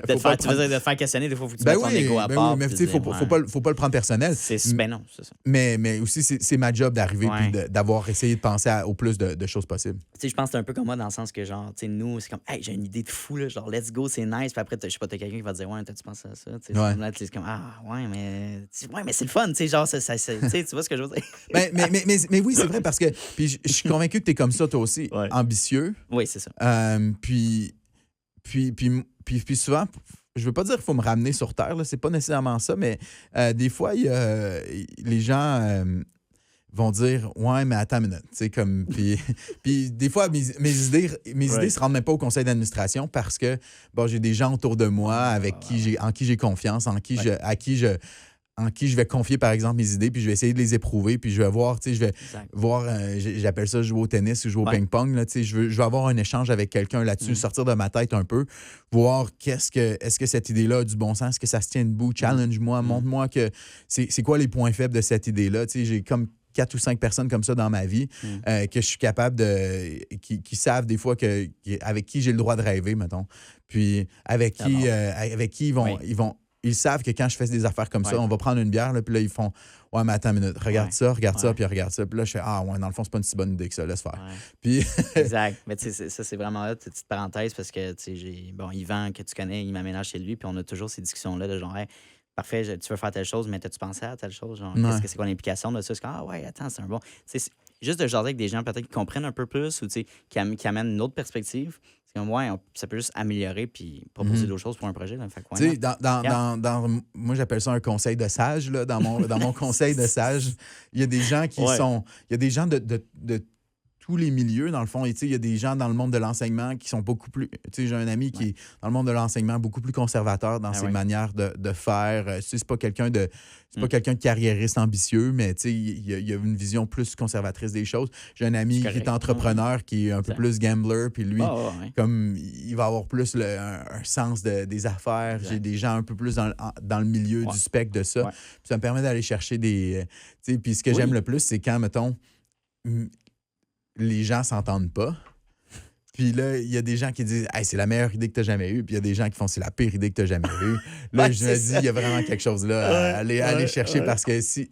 Tu veux dire de te faire questionner, des fois, il faut que tu mettes ton ego à part. oui, mais puis tu sais, te faut dire, pas le prendre personnel. Ben non, c'est ça. Mais aussi, c'est ma job d'arriver Ouais. puis d'avoir essayé de penser au plus de choses possibles. Tu sais, je pense que c'est un peu comme moi dans le sens que, genre, tu sais, nous, c'est comme, hey, j'ai une idée de fou, là, genre, let's go, c'est nice. Puis après, je sais pas, t'as quelqu'un qui va te dire, ouais, t'as-tu pensé à ça? Tu sais, Ouais. là, c'est comme, ah, ouais, mais c'est le fun, tu sais, genre, tu sais, tu vois ce que je veux dire? mais oui, c'est vrai parce que puis je suis convaincu que tu es comme ça toi aussi, Ouais. ambitieux. Oui, c'est ça. Puis souvent, je veux pas dire qu'il faut me ramener sur terre, là, c'est pas nécessairement ça, mais des fois, les gens vont dire ouais, mais attends une minute, tu sais, comme puis des fois mes idées se rendent même pas au conseil d'administration parce que bon, j'ai des gens autour de moi en qui j'ai confiance, à qui je en qui je vais confier, par exemple, mes idées, puis je vais essayer de les éprouver, puis je vais voir, tu sais, je vais Exact. voir, j'appelle ça jouer au tennis ou jouer au Ouais. ping-pong, là, tu sais, je veux avoir un échange avec quelqu'un là-dessus, sortir de ma tête un peu, voir est-ce que cette idée-là a du bon sens, est-ce que ça se tient debout, challenge-moi, montre-moi que c'est quoi les points faibles de cette idée-là, tu sais, j'ai comme 4 ou 5 personnes comme ça dans ma vie que je suis capable de... qui savent des fois avec qui j'ai le droit de rêver, mettons. Puis avec qui ils savent que quand je fais des affaires comme ça, on va prendre une bière, là, puis là, ils font « Ouais, mais attends une minute, regarde ça, puis regarde ça. » Puis là, je fais « Ah, ouais, dans le fond, c'est pas une si bonne idée que ça, laisse faire. Ouais. » Puis... Exact. Mais tu sais, ça, c'est vraiment là, petite parenthèse, parce que, tu sais, Yvan, que tu connais, il m'aménage chez lui, puis on a toujours ces discussions-là de genre, hey, parfait, tu veux faire telle chose, mais t'as-tu pensé à telle chose? Genre, c'est quoi l'implication de ça? C'est comme, ah ouais, attends, c'est un bon. Tu sais, juste de jaser avec des gens peut-être qui comprennent un peu plus ou, tu sais, qui amènent une autre perspective. C'est comme, ouais, ça peut juste améliorer puis proposer d'autres choses pour un projet. Là. Fait que, tu sais, moi, j'appelle ça un conseil de sage. Là, dans mon conseil de sage, il y a des gens qui sont... Il y a des gens de tous les milieux, dans le fond. Il y a des gens dans le monde de l'enseignement qui sont beaucoup plus... Tu sais, j'ai un ami qui est dans le monde de l'enseignement beaucoup plus conservateur dans ses manières de faire. Tu sais, c'est pas quelqu'un de... C'est pas quelqu'un de carriériste ambitieux, mais tu sais, il y a une vision plus conservatrice des choses. J'ai un ami qui est entrepreneur, qui est un peu plus gambler, puis lui, comme il va avoir plus un sens des affaires. J'ai des gens un peu plus dans le milieu du spectre de ça. Puis ça me permet d'aller chercher des... Tu sais, puis ce que j'aime le plus, c'est quand, mettons... les gens s'entendent pas. Puis là, il y a des gens qui disent hey, c'est la meilleure idée que tu as jamais eue. Puis il y a des gens qui font c'est la pire idée que tu as jamais eue. Là, je me dis, il y a vraiment quelque chose là à aller chercher parce que si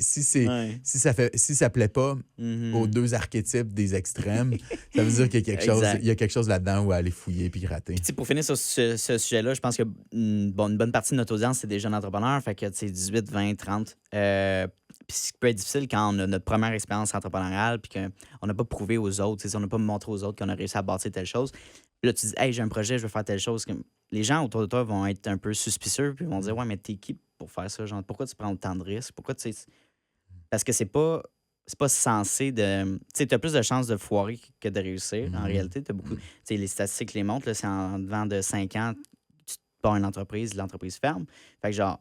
ça plaît pas aux deux archétypes des extrêmes, ça veut dire qu'il y a quelque chose là-dedans où aller fouiller puis gratter. Puis, pour finir sur ce sujet-là, je pense que une bonne partie de notre audience, c'est des jeunes entrepreneurs. Fait que 18, 20, 30. Puis ce qui peut être difficile quand on a notre première expérience entrepreneuriale puis qu'on n'a pas prouvé aux autres, on n'a pas montré aux autres qu'on a réussi à bâtir telle chose. Puis là, tu dis, hey, j'ai un projet, je veux faire telle chose. Les gens autour de toi vont être un peu suspicieux puis vont dire, ouais, mais t'es qui pour faire ça? Genre, pourquoi tu prends autant de risques? Pourquoi tu sais. Parce que c'est pas censé de. Tu sais, t'as plus de chances de foirer que de réussir. En réalité, t'as beaucoup. Tu sais, les statistiques les montrent, là, c'est en devant de 5 ans, tu pars une entreprise, l'entreprise ferme. Fait que genre.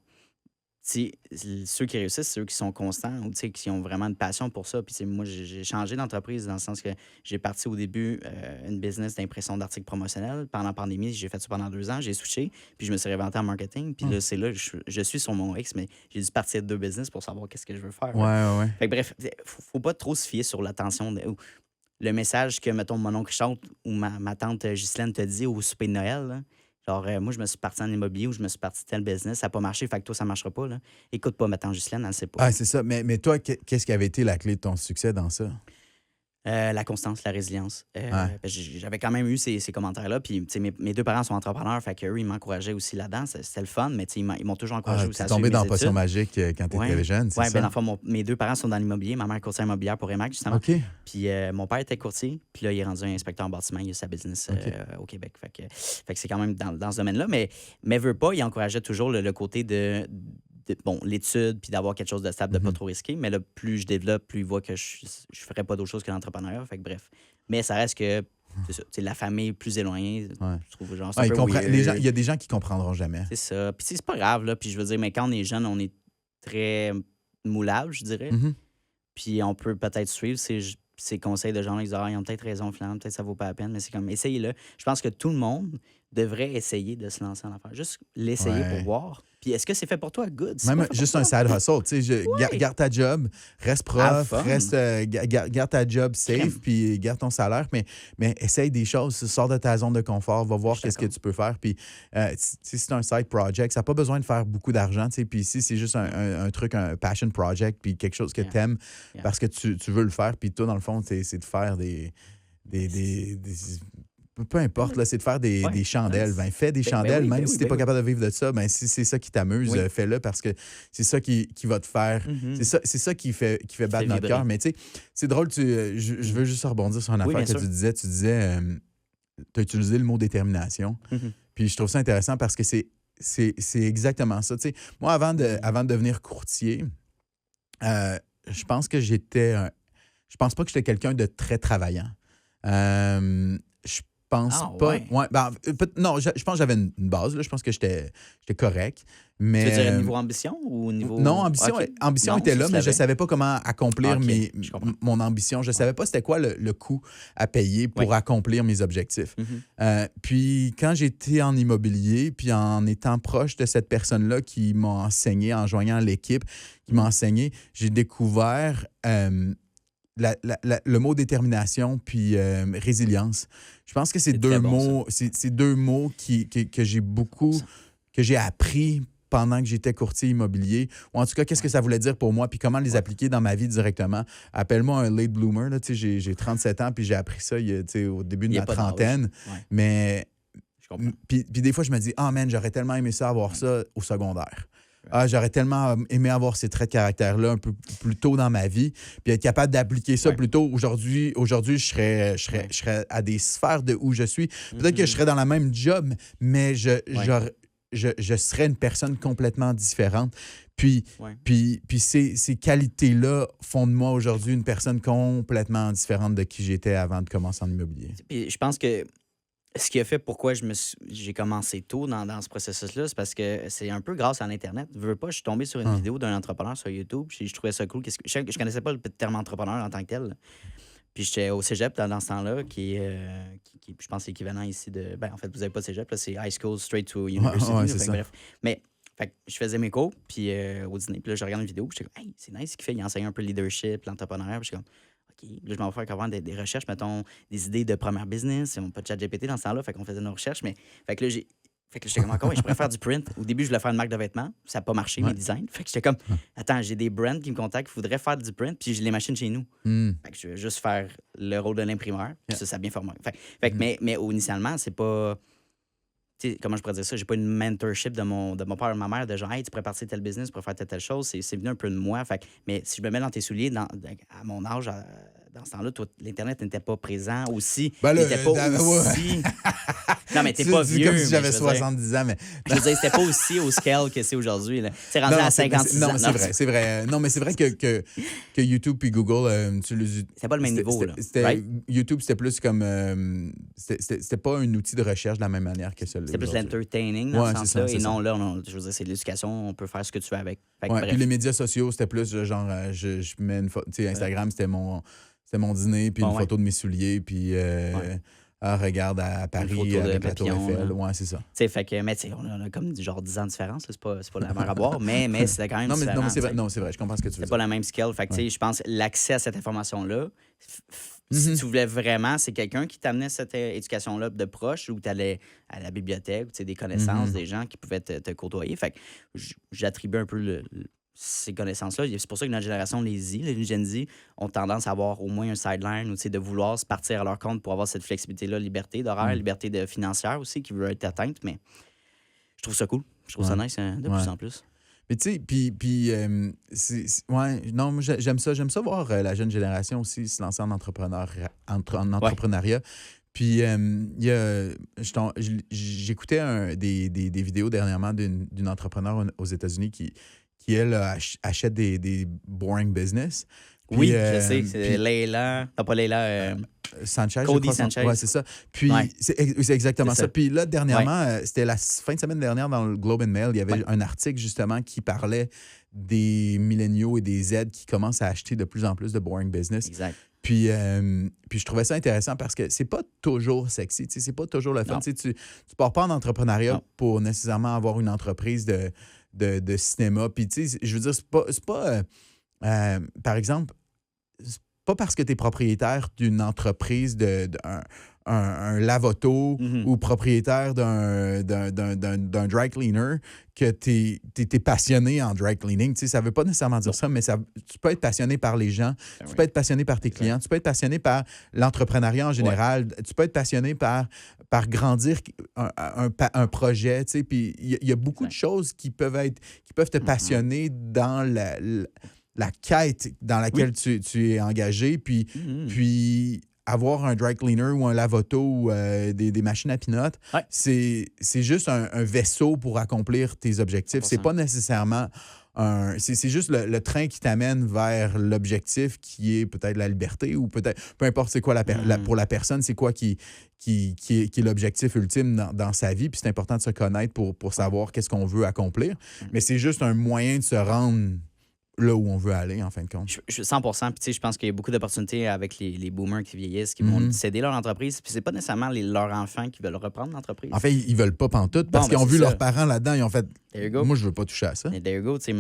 Ceux qui réussissent, c'est ceux qui sont constants ou qui ont vraiment une passion pour ça. Puis moi, j'ai changé d'entreprise dans le sens que j'ai parti au début une business d'impression d'articles promotionnels. Pendant la pandémie, j'ai fait ça pendant 2 ans, j'ai switché, puis je me suis réinventé en marketing. Puis là, c'est là que je suis sur mon X, mais j'ai dû partir de 2 business pour savoir qu'est-ce que je veux faire. Ouais. Fait que, bref, faut pas trop se fier sur l'attention ou le message que, mettons, mon oncle Charles ou ma tante Ghislaine te dit au souper de Noël, là. Genre, moi, je me suis parti en immobilier ou je me suis parti tel business, ça n'a pas marché, fait que toi, ça ne marchera pas. Là. Écoute pas ma tante Ghislaine, elle ne sait pas. Ah, c'est ça. Mais toi, qu'est-ce qui avait été la clé de ton succès dans ça? La constance, la résilience. J'avais quand même eu ces commentaires-là. Puis, mes 2 parents sont entrepreneurs, fait qu'eux, ils m'encourageaient aussi là-dedans. C'était le fun, mais ils m'ont toujours encouragé aussi à suivre tombé dans mes Potion études. Magique quand tu étais jeune, c'est ça? Oui, bien, enfin, mes 2 parents sont dans l'immobilier. Ma mère est courtière immobilière pour EMAG, justement. OK. Puis, mon père était courtier. Puis là, il est rendu un inspecteur en bâtiment. Il a sa business au Québec. Fait que c'est quand même dans ce domaine-là. Mais veut pas, il encourageait toujours le côté de l'étude, puis d'avoir quelque chose de stable, de pas trop risquer. Mais là, plus je développe, plus il voit que je ferais pas d'autre chose que l'entrepreneuriat. Fait que bref. Mais ça reste que c'est ça, la famille plus éloignée, je trouve genre c'est un peu weird. Il y a des gens qui comprendront jamais. C'est ça. Puis c'est pas grave, là. Puis je veux dire, mais quand on est jeune, on est très moulable, je dirais. Puis on peut peut-être suivre ces conseils de gens, ils disent, ils ont peut-être raison, finalement, peut-être ça vaut pas la peine, mais c'est comme, essayez-le. Je pense que tout le monde devrait essayer de se lancer en affaires. Juste l'essayer pour voir. Puis est-ce que c'est fait pour toi? Good. Même juste un side hustle. Tu sais, garde ta job, reste prof, garde ta job safe, puis garde ton salaire, mais essaye des choses, sors de ta zone de confort, va voir qu'est-ce que tu peux faire. Puis si c'est un side project, ça n'a pas besoin de faire beaucoup d'argent. Tu sais, puis si c'est juste un truc, un passion project, puis quelque chose que tu aimes parce que tu veux le faire, puis toi, dans le fond, c'est de faire des peu importe, là, c'est de faire des chandelles. Ben, fais des chandelles, même si tu n'es pas capable de vivre de ça, ben, si c'est ça qui t'amuse, fais-le parce que c'est ça qui va te faire. C'est ça qui fait battre notre cœur. Mais tu sais, c'est drôle, je veux juste rebondir sur une affaire que tu disais. Tu disais, tu as utilisé le mot détermination. Puis je trouve ça intéressant parce que c'est exactement ça. Tu sais, moi, avant de devenir courtier, je pense que je pense pas que j'étais quelqu'un de très travaillant. Je pense pas. Ouais. Ouais, non, je pense que j'avais une base. Là. Je pense que j'étais correct. Mais, Tu veux dire niveau ambition ou niveau. non, ambition, Ok. ambition Non, était ça, là, tu mais je l'avais. savais pas comment accomplir Ok, je comprends. mon ambition. Je savais pas c'était quoi le coût à payer pour Ouais. accomplir mes objectifs. Mhm. Puis quand j'étais en immobilier, puis en étant proche de cette personne-là qui m'a enseigné, en joignant l'équipe, qui m'a enseigné, j'ai découvert le mot détermination puis résilience. Je pense que c'est C'est deux très bon, mots, c'est deux mots que j'ai beaucoup, que j'ai appris pendant que j'étais courtier immobilier, ou en tout cas, qu'est-ce que ça voulait dire pour moi, puis comment les appliquer dans ma vie directement. Appelle-moi un late bloomer, là, j'ai 37 ans, puis j'ai appris ça au début de Il y a ma pas d'âge. trentaine, Ouais. mais Je comprends. puis des fois, je me dis, ah man, j'aurais tellement aimé ça, avoir ça au secondaire. Ah, j'aurais tellement aimé avoir ces traits de caractère-là un peu plus tôt dans ma vie, puis être capable d'appliquer ça Ouais. plus tôt. Aujourd'hui, je serais à des sphères de où je suis. Peut-être que je serais dans la même job, mais je serais une personne complètement différente. Puis, Ouais. puis ces qualités-là font de moi aujourd'hui une personne complètement différente de qui j'étais avant de commencer en immobilier. Puis je pense que ce qui a fait pourquoi j'ai commencé tôt dans ce processus-là, c'est parce que c'est un peu grâce à l'Internet. Je veux pas, je suis tombé sur une vidéo d'un entrepreneur sur YouTube, puis je trouvais ça cool. Je connaissais pas le terme entrepreneur en tant que tel, là. Puis j'étais au cégep dans ce temps-là, qui, je pense, l'équivalent ici de. Ben, en fait, vous n'avez pas de cégep, là, c'est high school straight to university. Ouais, là, c'est fait que ça. bref. Mais fait que je faisais mes cours, puis au dîner, puis là, je regarde une vidéo, puis j'étais comme, hey, c'est nice ce qu'il fait. Il enseigne un peu le leadership, l'entrepreneuriat, puis je suis comme, OK, là, je m'en vais faire avoir des recherches, mettons, des idées de première business. On n'a pas de chat GPT dans ce temps-là, fait qu'on faisait nos recherches, mais fait que là, j'étais comme encore, je pourrais faire du print. Au début, je voulais faire une marque de vêtements. Ça n'a pas marché, mes designs. Fait que j'étais comme, attends, j'ai des brands qui me contactent, qui voudraient faire du print, puis j'ai les machines chez nous. Fait que je vais juste faire le rôle de l'imprimeur, puis ça a bien formé. Fait que, mais initialement, c'est pas. Tu sais, comment je pourrais dire ça? J'ai pas une mentorship de mon père et de ma mère de genre, hey, tu pourrais partir de tel business, tu pourrais faire telle chose. C'est venu un peu de moi. Fait que, mais si je me mets dans tes souliers, à mon âge, dans ce temps-là, toi, l'Internet n'était pas présent aussi. Ben là, il était pas aussi. Non, mais t'es pas C'est vieux. comme si j'avais mais je veux dire- 70 ans, mais... Je veux dire, c'était pas aussi au scale que c'est aujourd'hui. Là. C'est rendu à 56 non, ans. mais c'est vrai. Non, mais c'est vrai que YouTube puis Google, tu les... C'est pas le même niveau, là. C'était- YouTube, c'était plus comme... c'était pas un outil de recherche de la même manière que celui-là. C'est plus aujourd'hui. l'entertaining dans Ouais, ce c'est sens-là. ça, Et c'est non, là, je veux dire, c'est l'éducation, on peut faire ce que tu veux avec. Fait que Ouais, bref. puis les médias sociaux, c'était plus genre, je mets une photo... Tu sais, Instagram, c'était mon dîner, puis Bon, une ouais. photo de mes souliers, puis... regarde à Paris, photo de avec la Tour papillon, Eiffel. là. Ouais, c'est ça. Tu sais, fait que, mais tu sais, on a comme genre 10 ans de différence, là. C'est pas la mer à boire, mais c'était quand même Non, mais différent. c'est vrai, tu sais. c'est vrai, je comprends ce que tu veux C'est dire. pas la même scale. Fait que, tu sais, je pense l'accès à cette information-là, si tu voulais vraiment, c'est quelqu'un qui t'amenait cette éducation-là de proche ou tu allais à la bibliothèque, tu sais, des connaissances, des gens qui pouvaient te côtoyer. Fait que j'attribue un peu ces connaissances-là. C'est pour ça que notre génération, les Gen Z, ont tendance à avoir au moins un sideline ou tu sais, de vouloir se partir à leur compte pour avoir cette flexibilité-là, liberté d'horaire, liberté financière aussi qui veut être atteinte. Mais je trouve ça cool. Je trouve ça nice de plus en plus. Mais tu sais, puis ouais, non, moi, j'aime ça voir la jeune génération aussi se lancer en entrepreneuriat. Puis, j'écoutais des vidéos dernièrement d'une entrepreneur aux États-Unis qui elle, achète des boring business. Puis, Oui, je sais, c'est Leila. Non, pas Leila. Sanchez. Cody je crois, Sanchez. Ouais, c'est ça. Puis, Ouais. c'est exactement C'est ça. ça. Puis là, dernièrement, c'était la fin de semaine dernière dans le Globe and Mail, il y avait Ouais. un article justement qui parlait des milléniaux et des Z qui commencent à acheter de plus en plus de boring business. Exact. Puis je trouvais ça intéressant parce que c'est pas toujours sexy, tu sais, c'est pas toujours le fun. Non. Tu sais, tu pars pas en entrepreneuriat Non. pour nécessairement avoir une entreprise de cinéma. Puis tu sais, je veux dire, c'est pas par exemple, c'est pas parce que tu es propriétaire d'une entreprise un lave-auto ou propriétaire d'un dry cleaner que tu es passionné en dry cleaning. Tu sais, ça veut pas nécessairement dire ça, mais tu peux être passionné par les gens, tu peux être passionné par tes clients, tu peux être passionné par l'entrepreneuriat en général, tu peux être passionné par grandir un projet. Tu sais, puis il y a beaucoup de choses qui peuvent te passionner dans la quête dans laquelle tu es engagé, puis avoir un dry cleaner ou un lave-auto ou des machines à pinottes, c'est juste un vaisseau pour accomplir tes objectifs. 100%. C'est pas nécessairement c'est juste le train qui t'amène vers l'objectif qui est peut-être la liberté ou peut-être, peu importe c'est quoi pour la personne, c'est quoi qui est l'objectif ultime dans sa vie. Puis c'est important de se connaître pour savoir qu'est-ce qu'on veut accomplir. Mais c'est juste un moyen de se rendre là où on veut aller, en fin de compte. Je 100%. Puis, tu sais, je pense qu'il y a beaucoup d'opportunités avec les boomers qui vieillissent, qui vont céder leur entreprise. Puis, c'est pas nécessairement leurs enfants qui veulent reprendre l'entreprise. En fait, ils veulent pas pantoute parce qu'ils ont vu leurs parents là-dedans. Ils ont fait moi, je veux pas toucher à ça. Et there you go. Tu sais,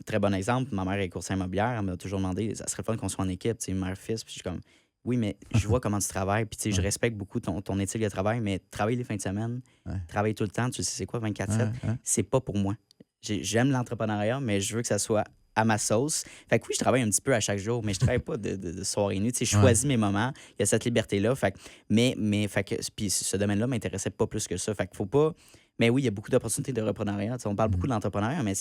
très bon exemple. Ma mère est courtière immobilière. Elle m'a toujours demandé ça serait le fun qu'on soit en équipe, tu sais, mère-fils. Puis, je suis comme oui, mais je vois comment tu travailles. Puis, tu sais, je respecte beaucoup ton éthique de travail, mais travailler les fins de semaine, travailler tout le temps, tu sais, c'est quoi 24/7, c'est pas pour moi. J'aime l'entrepreneuriat, mais je veux que ça soit à ma sauce. Fait que oui, je travaille un petit peu à chaque jour, mais je travaille pas de soir et nuit. Tu sais, je choisis mes moments. Il y a cette liberté-là. Fait que, fait que, puis ce domaine-là m'intéressait pas plus que ça. Fait qu'il faut pas... Mais oui, il y a beaucoup d'opportunités de repreneuriat. Tu sais, on parle beaucoup de l'entrepreneuriat, mais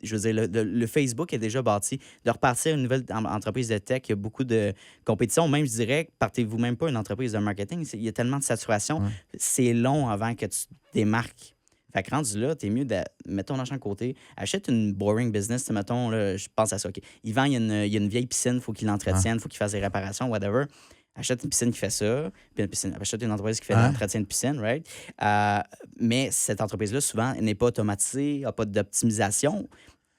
je veux dire, le Facebook est déjà bâti. De repartir une nouvelle entreprise de tech, il y a beaucoup de compétition. Même, je dirais, partez-vous même pas une entreprise de marketing. Il y a tellement de saturation. C'est long avant que tu te démarques. Fait que rendu là, t'es mieux de mettre ton argent de côté, achète une boring business, mettons, là, je pense à ça. Okay. Yvan, il y a une vieille piscine, il faut qu'il l'entretienne, il faut qu'il fasse des réparations, whatever. Achète une piscine qui fait ça, puis achète une entreprise qui fait l'entretien de piscine, right? Mais cette entreprise-là, souvent, n'est pas automatisée, n'a pas d'optimisation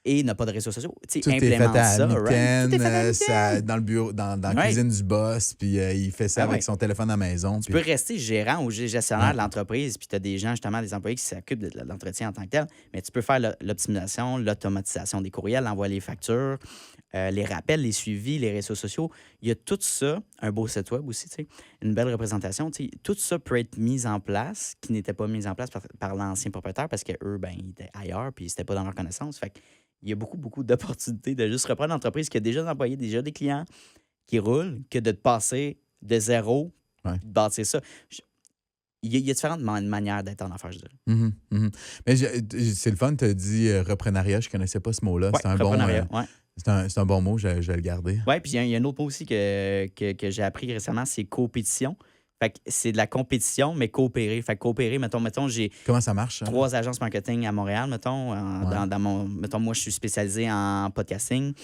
et n'a pas de réseaux sociaux. Tout est fait à mitaine, dans le bureau, dans la cuisine du boss, puis il fait ça avec son téléphone à la maison. Tu peux rester gérant ou gestionnaire de l'entreprise, puis tu as des gens, justement, des employés qui s'occupent de l'entretien en tant que tel, mais tu peux faire l'optimisation, l'automatisation des courriels, envoyer les factures, les rappels, les suivis, les réseaux sociaux. Il y a tout ça, un beau site web aussi, tu sais, une belle représentation. Tu sais, tout ça peut être mis en place, qui n'était pas mis en place par l'ancien propriétaire parce qu'eux, ben, ils étaient ailleurs, puis c'était pas dans leur connaissance. Fait il y a beaucoup, beaucoup d'opportunités de juste reprendre une entreprise qui a déjà des employés, déjà des clients qui roulent, que de te passer de zéro, de bâtir ça. Il y a différentes manières d'être en affaires, je dirais. Mais c'est le fun, tu as dit reprenariat, je ne connaissais pas ce mot-là. Ouais, c'est un bon mot, je vais le garder. Oui, puis il y a un autre mot aussi que j'ai appris récemment, c'est compétition. Fait que c'est de la compétition, mais coopérer. Fait que coopérer, mettons, j'ai... Comment ça marche? 3 agences marketing à Montréal, mettons. Mettons, moi, je suis spécialisé en podcasting.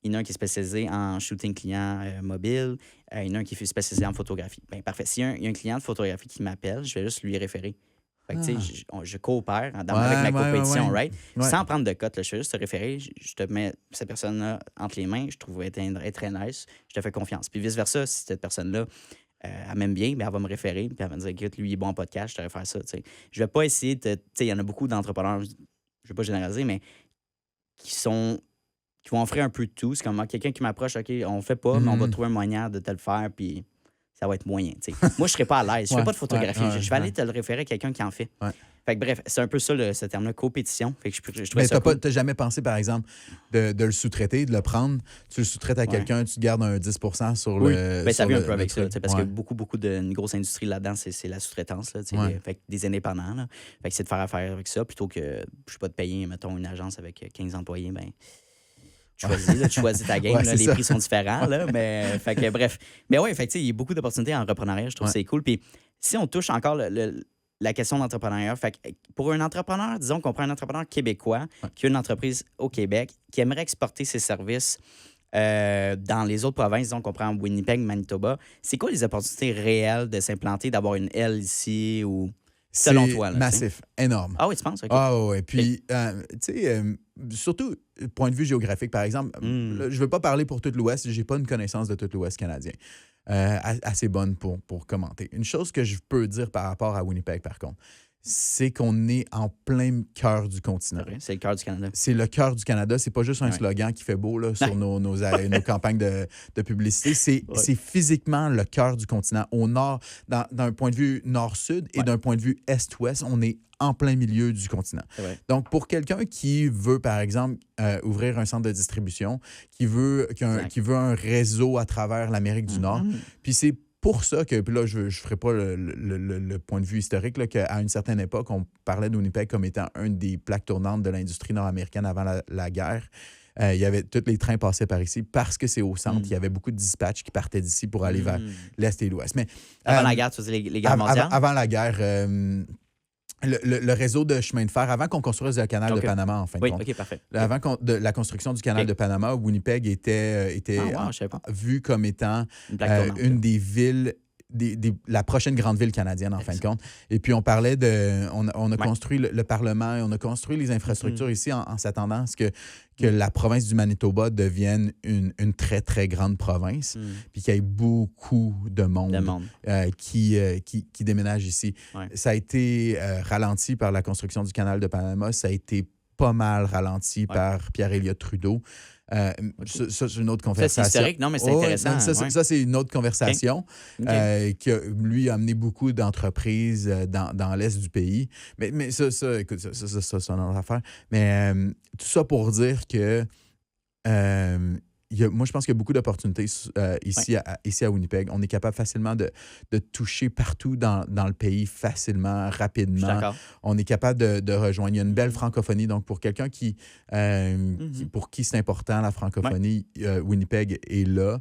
Il y en a un qui est spécialisé en shooting client mobile. Il y en a un qui est spécialisé en photographie. Bien, parfait. S'il y a un client de photographie qui m'appelle, je vais juste lui référer. Fait que, tu sais, je coopère avec la compétition, right? Sans prendre de cote, je vais juste te référer. Je te mets cette personne-là entre les mains. Je trouve être très nice. Je te fais confiance. Puis vice-versa, si cette personne-là... elle m'aime bien, mais elle va me référer, puis elle va me dire, écoute, lui, il est bon en podcast, je te vais faire ça. T'sais. Je vais pas essayer de. Tu sais, il y en a beaucoup d'entrepreneurs, je vais pas généraliser, mais qui vont offrir un peu de tout. C'est comme quelqu'un qui m'approche, OK, on le fait pas, mais on va trouver un moyen de te le faire, puis ça va être moyen. T'sais. Moi, je serais pas à l'aise. Je fais pas de photographie. Je vais aller te le référer à quelqu'un qui en fait. Fait que bref, c'est un peu ça, ce terme-là, compétition. Fait que je trouvais ça cool. T'as jamais pensé, par exemple, de le sous-traiter, de le prendre, tu le sous-traites à quelqu'un, tu gardes un 10 sur le... Ben, ça vient un peu avec ça, parce que beaucoup d'une grosse industrie là-dedans, c'est la sous-traitance, là, fait que des indépendants. Là. Fait que c'est de faire affaire avec ça, plutôt que, je sais pas, de payer, mettons, une agence avec 15 employés, ben... Tu choisis ta game, là, les prix sont différents, là, mais fait que, bref. Mais oui, il y a beaucoup d'opportunités en entrepreneuriat, je trouve que c'est cool. Puis si on touche encore la question d'entrepreneuriat, fait que pour un entrepreneur, disons qu'on prend un entrepreneur québécois qui a une entreprise au Québec, qui aimerait exporter ses services dans les autres provinces, disons qu'on prend Winnipeg, Manitoba, c'est quoi les opportunités réelles de s'implanter, d'avoir une L ici ou... Selon toi, là, massif, énorme. Ah oui, tu penses? Okay. Ah oui, puis, tu sais, surtout, point de vue géographique, par exemple, là, je ne veux pas parler pour tout l'Ouest, je n'ai pas une connaissance de tout l'Ouest canadien assez bonne pour commenter. Une chose que je peux dire par rapport à Winnipeg, par contre, c'est qu'on est en plein cœur du continent. C'est le cœur du Canada. C'est le cœur du Canada. C'est pas juste un slogan qui fait beau là, sur nos campagnes de publicité. C'est physiquement le cœur du continent. Au nord, d'un point de vue nord-sud et d'un point de vue est-ouest, on est en plein milieu du continent. Donc, pour quelqu'un qui veut, par exemple, ouvrir un centre de distribution, qui veut un réseau à travers l'Amérique du Nord, puis c'est pour ça que, puis là, je ne ferai pas le point de vue historique, là, qu'à une certaine époque, on parlait de Winnipeg comme étant une des plaques tournantes de l'industrie nord-américaine avant la guerre. Il y avait tous les trains passaient par ici parce que c'est au centre. Il y avait beaucoup de dispatchs qui partaient d'ici pour aller vers l'Est et l'Ouest. Mais, avant la guerre, tu veux dire les guerres mondiales? Avant la guerre... le réseau de chemin de fer, avant qu'on construise le canal de OK. Panama, en fin de Oui, compte. OK, parfait. Avant de la construction du canal OK. de Panama, Winnipeg était Ah, wow, je savais pas. vu comme étant Une plaque tournante. une des villes, la prochaine grande ville canadienne, en fin de compte. Et puis, on parlait on a Ouais. construit le Parlement, et on a construit les infrastructures ici en s'attendant à ce que Mm. la province du Manitoba devienne une très, très grande province, puis qu'il y ait beaucoup de monde, Le monde. qui déménage ici. Ouais. Ça a été ralenti par la construction du canal de Panama. Ça a été pas mal ralenti par Pierre-Éliott Trudeau. Ça, c'est une autre Ça, conversation. c'est historique. Non, mais c'est Ouais, intéressant. non, ça, c'est une autre conversation OK. qui a, lui, amené beaucoup d'entreprises dans l'est du pays. Mais ça, écoute, ça, c'est une autre affaire. Mais tout ça pour dire que moi, je pense qu'il y a beaucoup d'opportunités ici à Winnipeg. On est capable facilement de toucher partout dans le pays facilement, Je suis rapidement. d'accord. On est capable de rejoindre. Il y a une belle francophonie. Donc, pour quelqu'un pour qui c'est important, la francophonie, Winnipeg est là.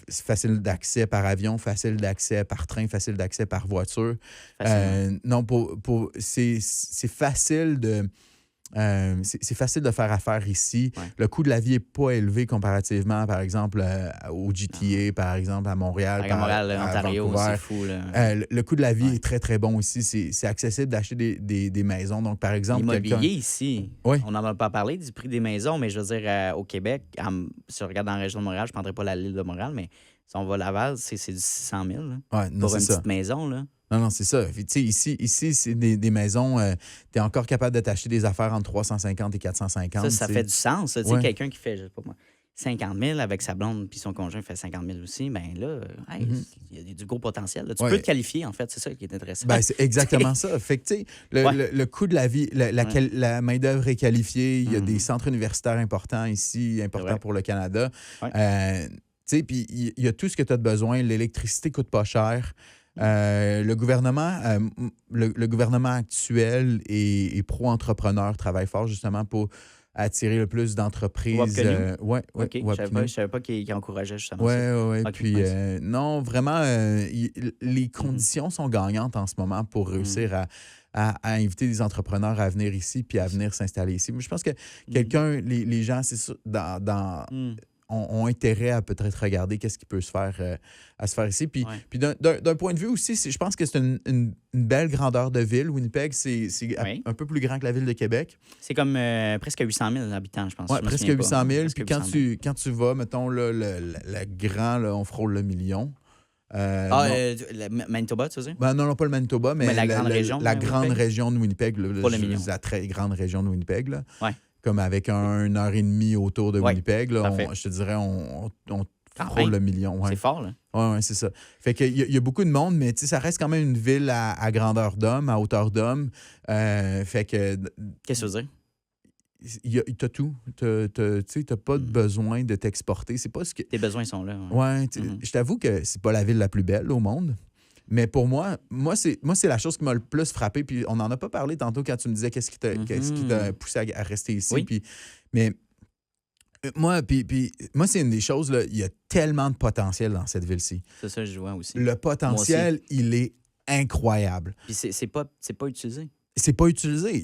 C'est facile d'accès par avion, facile d'accès par train, facile d'accès par voiture. Facilement. Non, c'est facile de... c'est facile de faire affaire ici. Ouais. Le coût de la vie n'est pas élevé comparativement, par exemple, au GTA, par exemple, à Montréal. À Montréal, à Ontario, Vancouver. c'est fou. Là. Le coût de la vie est très, très bon ici. C'est accessible d'acheter des maisons. Donc, par exemple, L'immobilier ici, Oui. on n'en a pas parlé du prix des maisons, mais je veux dire, au Québec, si on regarde dans la région de Montréal, je ne prendrais pas l'île de Montréal, mais si on va à Laval, c'est du 600 000 là, Ouais, non, pour c'est une ça. petite maison. Là. Non, c'est ça. Puis, tu sais, ici c'est des maisons, tu es encore capable de t'acheter des affaires entre 350 et 450. Ça fait du sens. Tu sais, Ouais. quelqu'un qui fait, je sais pas moi, 50 000 avec sa blonde puis son conjoint fait 50 000 aussi, bien là, il y a du gros potentiel. Là. Tu Ouais. peux te qualifier, en fait. C'est ça qui est intéressant. Ben, c'est exactement ça. Fait que, tu sais, le coût de la vie, la main-d'œuvre est qualifiée. Il y a des centres universitaires importants ici, importants vrai. pour le Canada. Ouais. Tu sais, puis il y a tout ce que tu as besoin. L'électricité coûte pas cher. Le gouvernement actuel est pro-entrepreneur, travaille fort justement pour attirer le plus d'entreprises. Wapkenu? OK. Wapkenu. Je savais pas qu'il encourageait justement Oui, ça. oui. Ok, Puis, nice. non, vraiment, les conditions sont gagnantes en ce moment pour réussir à inviter des entrepreneurs à venir ici puis à venir s'installer ici. Mais je pense que les gens, c'est sûr, ont intérêt à peut-être regarder qu'est-ce qui peut se faire ici. Puis, puis d'un point de vue aussi, je pense que c'est une belle grandeur de ville. Winnipeg, c'est un peu plus grand que la ville de Québec. C'est comme presque 800 000 habitants, je pense. Oui, Je me presque souviens pas. 800 000. Presque Puis 800 000. quand tu vas, mettons, là, le grand, là, on frôle le million. Manitoba, tu veux dire? Ben non, pas le Manitoba, mais la grande région la de grande Winnipeg? région de Winnipeg. Pas le million. La très grande région de Winnipeg. Là. Ouais. Comme avec 1h30 autour de Winnipeg. Là, parfait. je te dirais, on Quand frôle même. le million. Ouais. C'est fort, là. Oui, c'est ça. Fait qu'il y a beaucoup de monde, mais ça reste quand même une ville à grandeur d'homme, à hauteur d'homme. Fait que Qu'est-ce que tu veux dire? t'as tout. T'as pas besoin de t'exporter. C'est pas ce que... Tes besoins sont là. Ouais, je t'avoue que c'est pas la ville la plus belle au monde. Mais pour moi c'est la chose qui m'a le plus frappé. Puis on n'en a pas parlé tantôt quand tu me disais qu'est-ce qui t'a poussé à rester ici. Oui. Puis, mais moi, c'est une des choses, là, il y a tellement de potentiel dans cette ville-ci. C'est ça, je vois aussi. Le potentiel, il est incroyable. Puis c'est pas utilisé. C'est pas utilisé.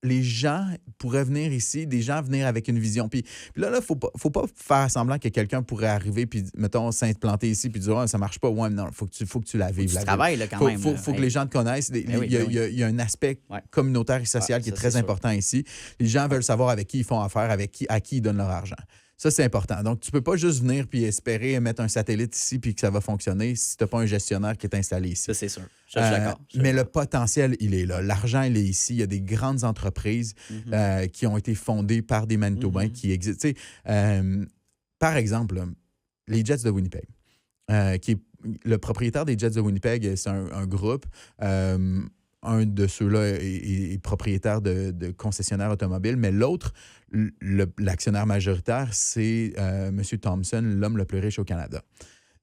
Les gens pourraient venir ici, des gens venir avec une vision. Puis là, faut pas faire semblant que quelqu'un pourrait arriver puis, mettons, s'implanter ici puis dire « ça marche pas ». Ouais, non, faut que tu la vives. Tu travailles, là, quand même. Faut que les gens te connaissent. Il y a un aspect communautaire et social qui est très important ici. Les gens veulent savoir avec qui ils font affaire, à qui ils donnent leur argent. Ça, c'est important. Donc, tu peux pas juste venir puis espérer mettre un satellite ici puis que ça va fonctionner si tu n'as pas un gestionnaire qui est installé ici. Ça, c'est sûr. Je suis d'accord. Mais le potentiel, il est là. L'argent, il est ici. Il y a des grandes entreprises qui ont été fondées par des Manitobains qui existent. Par exemple, là, les Jets de Winnipeg, qui est le propriétaire des Jets de Winnipeg, c'est un groupe. Un de ceux-là est propriétaire de concessionnaires automobiles, mais l'autre, l'actionnaire majoritaire, c'est M. Thompson, l'homme le plus riche au Canada.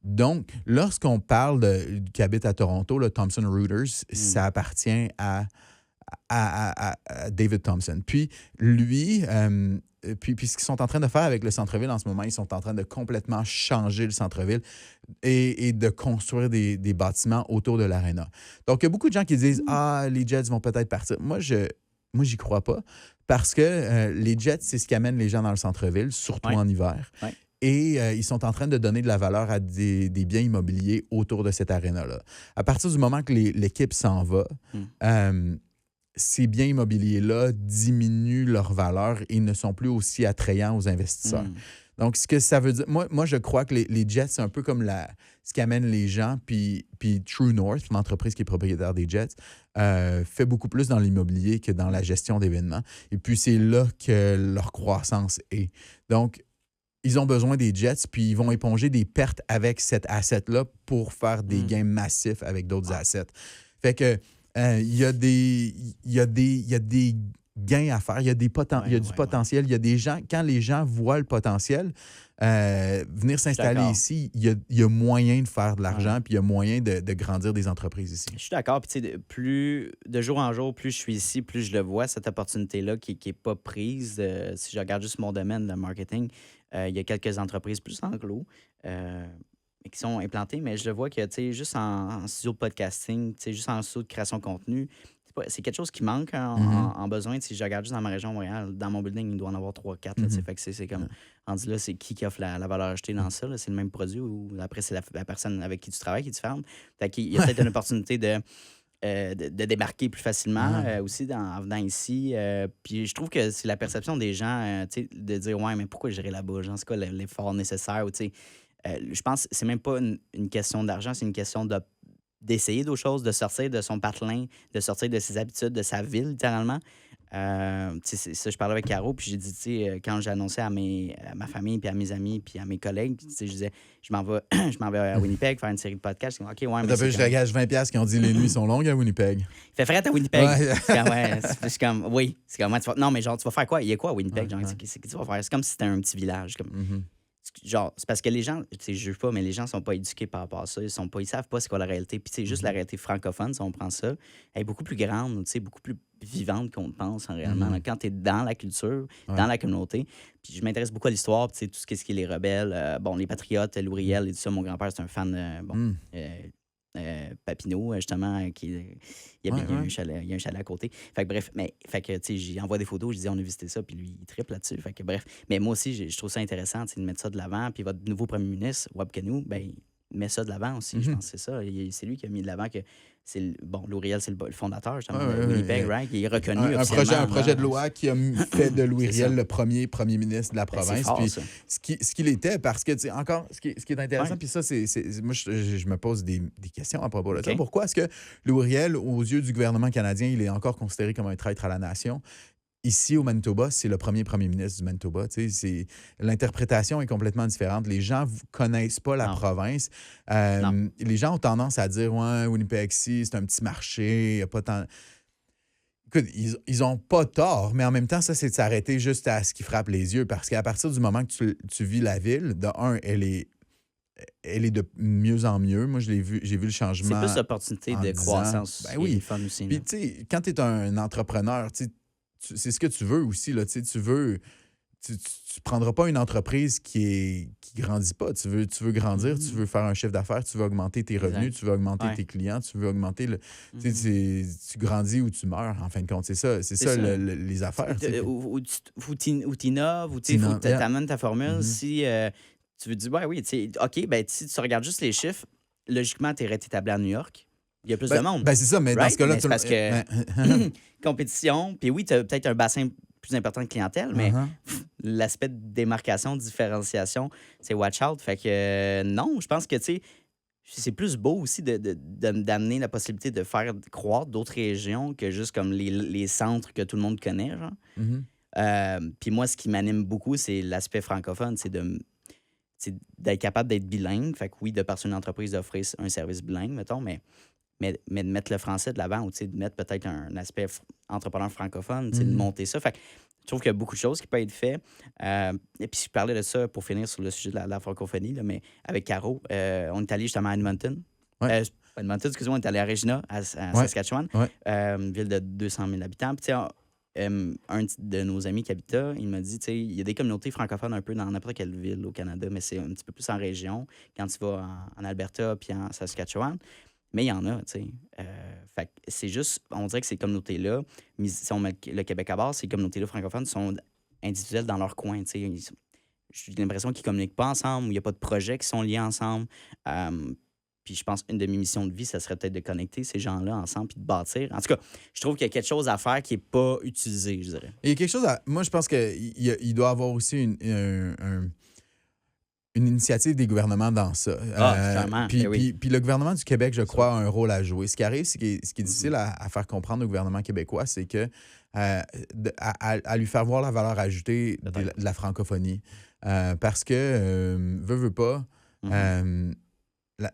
Donc, lorsqu'on parle qui habite à Toronto, le Thomson Reuters, ça appartient à David Thompson. Puis, lui, puis ce qu'ils sont en train de faire avec le centre-ville en ce moment, ils sont en train de complètement changer le centre-ville et de construire des bâtiments autour de l'aréna. Donc, il y a beaucoup de gens qui disent « Ah, les Jets vont peut-être partir. » Moi, j'y crois pas parce que les Jets, c'est ce qui amène les gens dans le centre-ville, surtout en hiver. Ouais. Et ils sont en train de donner de la valeur à des biens immobiliers autour de cette aréna-là. À partir du moment que l'équipe s'en va, ces biens immobiliers-là diminuent leur valeur et ne sont plus aussi attrayants aux investisseurs. Donc, ce que ça veut dire... Moi je crois que les Jets, c'est un peu comme ce qui amène les gens. Puis True North, l'entreprise qui est propriétaire des Jets, fait beaucoup plus dans l'immobilier que dans la gestion d'événements. Et puis, c'est là que leur croissance est. Donc, ils ont besoin des Jets, puis ils vont éponger des pertes avec cet asset-là pour faire des gains massifs avec d'autres assets. Fait que il y a des gains à faire, il y a du potentiel. Il y a des gens, quand les gens voient le potentiel, venir s'installer ici, il y a moyen de faire de l'argent, puis il y a moyen de grandir des entreprises ici. Je suis d'accord. Puis, tu sais, plus de jour en jour, plus je suis ici, plus je le vois, cette opportunité-là qui n'est pas prise. Si je regarde juste mon domaine, le marketing, il y a quelques entreprises plus anglo qui sont implantées, mais je le vois que, tu sais, juste en studio de podcasting, tu sais, juste en studio de création de contenu, c'est quelque chose qui manque en besoin. Si je regarde juste dans ma région Montréal, dans mon building, il doit en avoir 3-4. Fait que c'est comme, rendu là, c'est qui offre la valeur ajoutée dans ça. C'est le même produit ou après, c'est la personne avec qui tu travailles qui est différente. Fait qu'il y a peut-être une opportunité de débarquer plus facilement aussi en venant ici. Puis je trouve que c'est la perception des gens de dire « Ouais, mais pourquoi j'irai là-bas? C'est quoi l'effort nécessaire? » Je pense que c'est même pas une question d'argent, c'est une question d'essayer d'autres choses, de sortir de son patelin, de sortir de ses habitudes, de sa ville, littéralement. Je parlais avec Caro, puis j'ai dit, quand j'ai annoncé à ma famille, puis à mes amis, puis à mes collègues, je disais, je m'en vais à Winnipeg faire une série de podcasts. OK, ouais, mais je dégage 20$ qui ont dit les nuits sont longues à Winnipeg. Il fait frais à Winnipeg. Ouais. C'est comme, oui. C'est comme, non, mais genre, tu vas faire quoi? Il y a quoi à Winnipeg? Genre, qu'est-ce que tu vas faire? C'est comme si c'était un petit village. Comme, genre, c'est parce que les gens, je juge pas, mais les gens sont pas éduqués par rapport à ça. Ils savent pas c'est quoi la réalité. Puis, c'est juste la réalité francophone, si on prend ça, elle est beaucoup plus grande, beaucoup plus vivante qu'on pense en réellement. Quand tu es dans la culture, dans la communauté. Puis, je m'intéresse beaucoup à l'histoire, puis tout ce qui est les rebelles. Les patriotes, Louis Riel et tout ça. Mon grand-père, c'est un fan, Papineau, justement, il y a un chalet à côté. Fait que bref, j'y envoie des photos, je dis on a visité ça, puis lui, il triple là-dessus. Fait que bref, mais moi aussi, je trouve ça intéressant de mettre ça de l'avant. Puis votre nouveau premier ministre, Wab Kanou, met ça de l'avant aussi. Je pense que c'est ça. C'est lui qui a mis de l'avant que Louis Riel, c'est le fondateur, justement, de Winnipeg, right? Il est reconnu un projet de loi qui a fait de Louis Riel le premier ministre de la province. Fort, puis ça. ce qu'il était, parce que, encore, ce qui est intéressant, puis ça, moi, je me pose des questions à propos de ça. Pourquoi est-ce que Louis Riel, aux yeux du gouvernement canadien, il est encore considéré comme un traître à la nation? Ici, au Manitoba, c'est le premier ministre du Manitoba. L'interprétation est complètement différente. Les gens ne connaissent pas la province. Les gens ont tendance à dire « Ouais, Winnipeg, c'est un petit marché, il n'y a pas tant... » Écoute, ils n'ont pas tort, mais en même temps, ça, c'est de s'arrêter juste à ce qui frappe les yeux. Parce qu'à partir du moment que tu vis la ville, de un, elle est de mieux en mieux. Moi, j'ai vu le changement. C'est plus l'opportunité de croissance. Oui. Fun aussi. Puis, tu sais, quand tu es un entrepreneur, c'est ce que tu veux aussi. Là, tu prendras pas une entreprise qui grandit pas. Tu veux grandir, tu veux faire un chiffre d'affaires, tu veux augmenter tes revenus, tu veux augmenter tes clients, tu veux augmenter tu grandis ou tu meurs, en fin de compte. C'est ça les affaires. Ou t'innoves, ou tu amènes ta formule. Si tu veux dire, oui, OK, si tu regardes juste les chiffres, logiquement, tu es établi à New York. Il y a plus de monde. C'est ça, mais dans ce cas-là... C'est parce que compétition, puis oui, tu as peut-être un bassin plus important de clientèle, mais l'aspect de démarcation, de différenciation, c'est watch out. Fait que non, je pense que, c'est plus beau aussi d'amener la possibilité de faire croître d'autres régions que juste comme les centres que tout le monde connaît, genre. Puis moi, ce qui m'anime beaucoup, c'est l'aspect francophone, c'est d'être capable d'être bilingue. Fait que oui, de partir une entreprise d'offrir un service bilingue, mettons, mais de mettre le français de l'avant ou de mettre peut-être un aspect entrepreneur francophone, de monter ça. Fait que je trouve qu'il y a beaucoup de choses qui peuvent être faites. Et puis, je parlais de ça pour finir sur le sujet de la francophonie, là, mais avec Caro, on est allé justement à Edmonton. Edmonton, excusez-moi, on est allé à Regina, à Saskatchewan, une ville de 200 000 habitants. Puis, de nos amis qui habite là, il m'a dit, tu sais, il y a des communautés francophones un peu dans n'importe quelle ville au Canada, mais c'est un petit peu plus en région, quand tu vas en Alberta puis en Saskatchewan. Mais il y en a, tu sais. Fait que c'est juste, on dirait que ces communautés-là, si on met le Québec à bord, ces communautés-là francophones sont individuelles dans leur coin, tu sais. J'ai l'impression qu'ils communiquent pas ensemble, il n'y a pas de projets qui sont liés ensemble. Puis je pense qu'une de mes missions de vie, ça serait peut-être de connecter ces gens-là ensemble puis de bâtir. En tout cas, je trouve qu'il y a quelque chose à faire qui n'est pas utilisé, je dirais. Il y a quelque chose à. Moi, je pense qu'il doit y avoir aussi une initiative des gouvernements dans ça. Clairement. Puis Ben oui. puis le gouvernement du Québec, je crois, a un rôle à jouer. Ce qui arrive, ce qui est difficile à faire comprendre au gouvernement québécois, c'est que à lui faire voir la valeur ajoutée de la francophonie. Parce que, veut pas,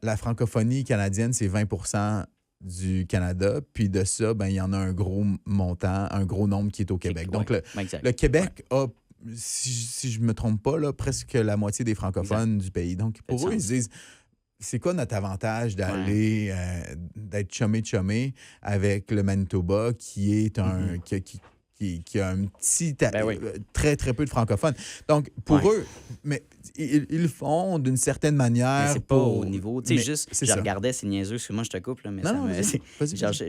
la francophonie canadienne, c'est 20 du Canada. Puis de ça, ben, il y en a un gros montant, un gros nombre qui est au Québec. Donc, le Québec a, si je ne me trompe pas, là, presque la moitié des francophones du pays. Donc, pour eux, ils se disent, c'est quoi notre avantage d'aller, d'être chumé avec le Manitoba, qui est un... qui a un petit... très, très peu de francophones. Donc, pour eux, mais ils le font d'une certaine manière. Mais c'est pas au niveau. Tu sais, juste, je ça. regardais, c'est niaiseux, parce que moi, je te coupe, là, mais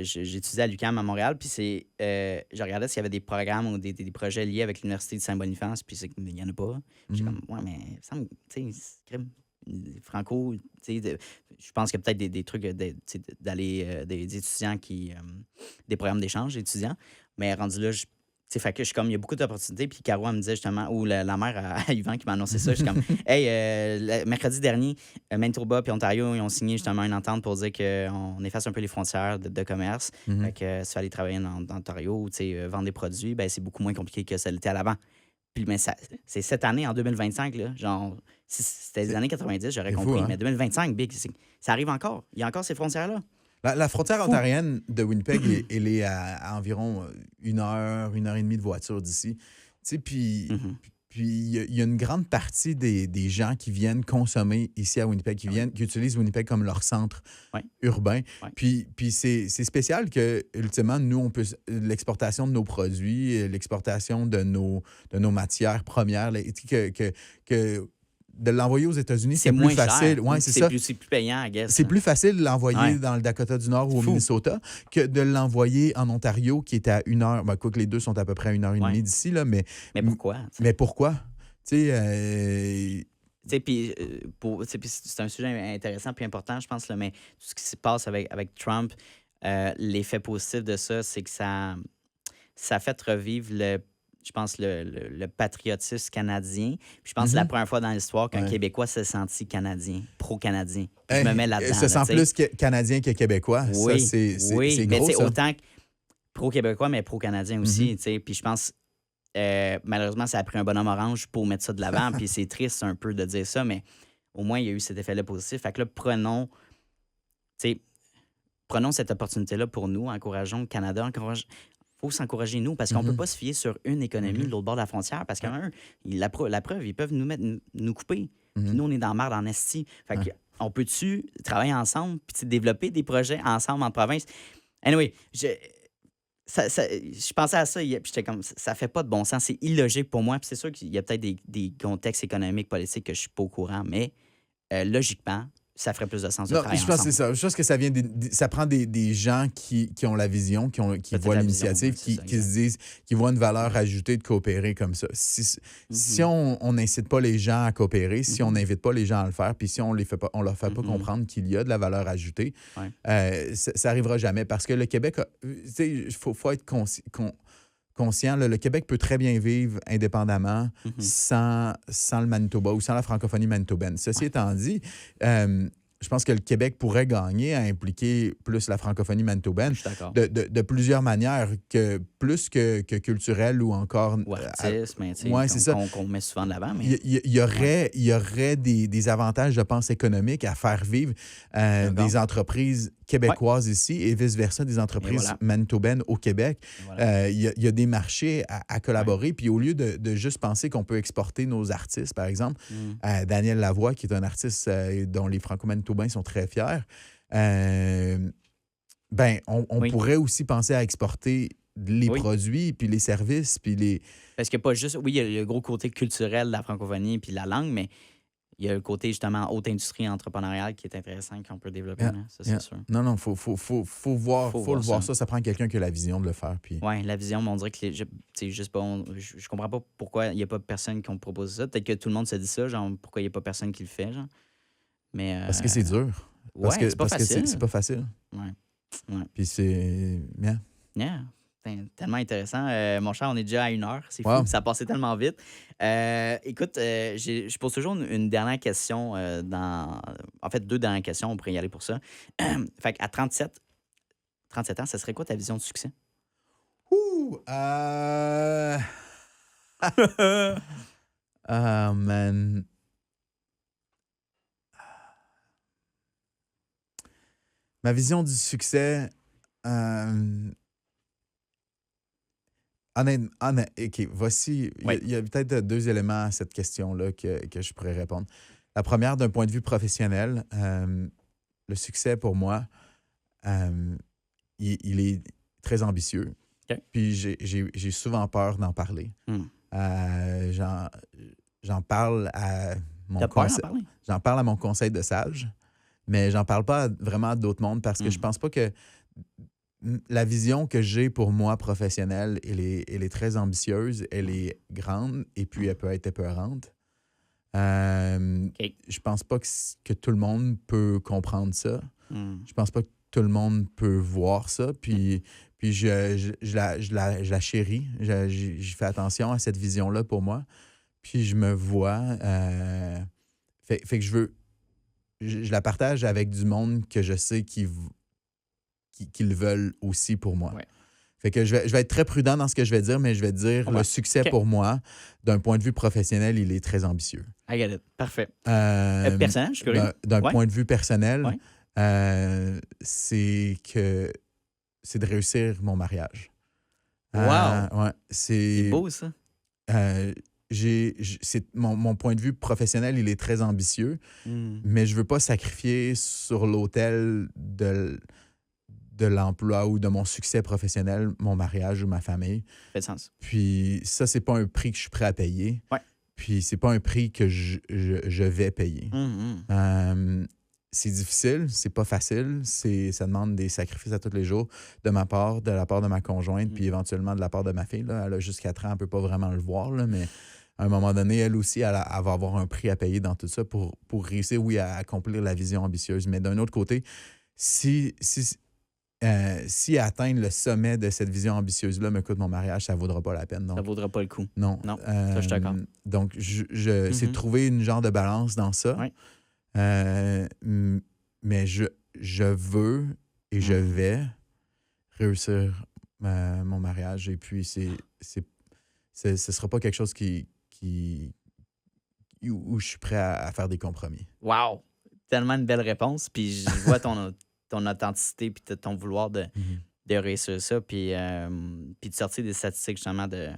j'étudiais à l'UQAM à Montréal, puis je regardais s'il y avait des programmes ou des projets liés avec l'Université de Saint-Boniface, puis il n'y en a pas. J'étais comme, ouais, mais ça me semble, tu sais, Franco, tu sais, je pense qu'il y a peut-être des trucs d'aller, des étudiants qui. Des programmes d'échange d'étudiants, mais rendu là, fait que je suis comme, il y a beaucoup d'opportunités. Puis Caro, elle me disait justement, ou la mère à Yvan qui m'a annoncé ça, je suis comme, hey, mercredi dernier, Manitoba puis Ontario, ils ont signé justement une entente pour dire qu'on efface un peu les frontières de commerce. Fait que si tu aller travailler dans Ontario ou vendre des produits, ben c'est beaucoup moins compliqué que ça l'était à l'avant. Puis, mais c'est cette année, en 2025, là, genre, si c'était les années 90, j'aurais compris. Hein? Mais 2025, Big, ça arrive encore. Il y a encore ces frontières-là. La frontière ontarienne de Winnipeg, elle est à environ 1 heure et demie de voiture d'ici. Tu sais, puis il y a une grande partie des gens qui viennent consommer ici à Winnipeg, qui utilisent Winnipeg comme leur centre urbain. Puis c'est spécial que, ultimement, nous, on peut l'exportation de nos produits, l'exportation de nos matières premières, que de l'envoyer aux États-Unis, c'est plus facile. Ouais, c'est ça. C'est plus payant, I guess. C'est plus facile de l'envoyer dans le Dakota du Nord ou au Minnesota que de l'envoyer en Ontario, qui est à 1 heure. Ben, quoi que les deux sont à peu près à 1 heure et demie d'ici, là, mais pourquoi? Mais pourquoi? Tu sais... c'est un sujet intéressant puis important, je pense, là, mais tout ce qui se passe avec Trump, l'effet positif de ça, c'est que ça fait revivre je pense, le patriotisme canadien. Puis je pense que c'est la première fois dans l'histoire qu'un Québécois s'est senti canadien, pro-canadien. Je me mets là-dedans. Se sent plus canadien que québécois. Oui, ça, c'est mais gros, ça. autant que pro-québécois, mais pro-canadien aussi. Puis je pense, malheureusement, ça a pris un bonhomme orange pour mettre ça de l'avant. Puis c'est triste un peu de dire ça, mais au moins, il y a eu cet effet-là positif. Fait que là, prenons cette opportunité-là pour nous, encourageons le Canada, faut s'encourager, nous, parce qu'on ne peut pas se fier sur une économie de l'autre bord de la frontière, parce que, la preuve, ils peuvent nous couper. Puis nous, on est dans la merde en esti. Fait que, on peut-tu travailler ensemble puis développer des projets ensemble en province? Anyway, je pensais à ça, puis j'étais comme, ça fait pas de bon sens, c'est illogique pour moi. Puis c'est sûr qu'il y a peut-être des contextes économiques, politiques que je suis pas au courant, mais logiquement, ça ferait plus de sens de travailler je pense ensemble. que c'est ça. Je pense que ça prend des gens qui ont la vision, qui voient l'initiative, qui se disent, qui voient une valeur ajoutée de coopérer comme ça. Si on n'incite pas les gens à coopérer, si on n'invite pas les gens à le faire, puis si on leur fait pas comprendre qu'il y a de la valeur ajoutée, ça n'arrivera jamais. Parce que le Québec, il faut être conscient, le Québec peut très bien vivre indépendamment sans le Manitoba ou sans la francophonie manitobaine. Ceci étant dit, je pense que le Québec pourrait gagner à impliquer plus la francophonie manitobaine de plusieurs manières, plus que culturelle ou encore... Ou artisme, c'est ça. Qu'on met souvent de l'avant. Mais... Il y aurait des avantages, je pense, économiques à faire vivre des entreprises québécoises ici et vice-versa, des entreprises manitobaines au Québec. Il y a des marchés à collaborer. Puis au lieu de juste penser qu'on peut exporter nos artistes, par exemple, Daniel Lavoie, qui est un artiste dont les franco-manitobains sont très fiers, on pourrait aussi penser à exporter les Oui. produits, puis les services, puis les... Parce qu'il n'y a pas juste. Oui, il y a le gros côté culturel de la francophonie puis la langue, mais il y a le côté justement haute industrie entrepreneuriale qui est intéressant qu'on peut développer, Yeah, là, ça, yeah. c'est sûr. Non, faut voir, Faut faut voir le voir ça. ça. Ça prend quelqu'un qui a la vision de le faire. Puis... Oui, la vision, mais on dirait que c'est juste pas. Je comprends pas pourquoi il n'y a pas personne qui me propose ça. Peut-être que tout le monde se dit ça, genre, pourquoi il n'y a pas personne qui le fait, genre. Mais. Parce que c'est dur. Ouais, c'est pas parce que facile. c'est pas facile. Ouais. Puis c'est... Yeah. Yeah. Tellement intéressant. Mon cher, on est déjà à 1 heure. C'est fou. Wow. Ça a passé tellement vite. Écoute, je pose toujours une dernière question En fait, 2 dernières questions. On pourrait y aller pour ça. Fait qu'à 37 ans, ça serait quoi ta vision de succès? Ouh! Ah, man. Ma vision du succès... OK, voici... Oui. Il y a peut-être 2 éléments à cette question-là que je pourrais répondre. La première, d'un point de vue professionnel, le succès, pour moi, il est très ambitieux. OK. Puis j'ai souvent peur d'en parler. J'en parle à mon T'as peur d'en conseil. parler? J'en parle à mon conseil de sage, mais j'en parle pas vraiment à d'autres mondes parce que je pense pas que la vision que j'ai pour moi professionnelle, elle est très ambitieuse, elle est grande et puis elle peut être épeurante. Je pense pas que tout le monde peut comprendre ça. Je pense pas que tout le monde peut voir ça. Puis je la chéris. Je fais attention à cette vision-là pour moi. Puis je me vois. Fait que je la partage avec du monde que je sais qu'ils le veulent aussi pour moi. Ouais. Fait que je vais être très prudent dans ce que je vais dire, mais je vais dire le succès pour moi, d'un point de vue professionnel, il est très ambitieux. I get it. Parfait. Personnel, je suis curieux. D'un Ouais. point de vue personnel, Ouais. c'est de réussir mon mariage. Wow! Ouais, C'est beau, ça. Mon point de vue professionnel, il est très ambitieux, mais je veux pas sacrifier sur l'autel de l'emploi ou de mon succès professionnel, mon mariage ou ma famille. Ça fait sens. Puis ça, c'est pas un prix que je suis prêt à payer. Ouais. Puis c'est pas un prix que je vais payer. C'est difficile, c'est pas facile, ça demande des sacrifices à tous les jours de ma part, de la part de ma conjointe, puis éventuellement de la part de ma fille. Là. Elle a juste 4 ans, elle peut pas vraiment le voir, là, mais à un moment donné, elle aussi, elle va avoir un prix à payer dans tout ça pour réussir, oui, à accomplir la vision ambitieuse. Mais d'un autre côté, si atteindre le sommet de cette vision ambitieuse-là me coûte mon mariage, ça ne vaudra pas la peine. Donc, Ça vaudra pas le coup. non. Non, ça, je suis d'accord. Donc, c'est de trouver une genre de balance dans ça. Ouais. Mais je veux et je vais réussir mon mariage. Et puis, ce sera pas quelque chose où je suis prêt à faire des compromis. Wow! Tellement une belle réponse. Puis je vois ton authenticité puis ton vouloir de réussir ça. Puis de sortir des statistiques justement de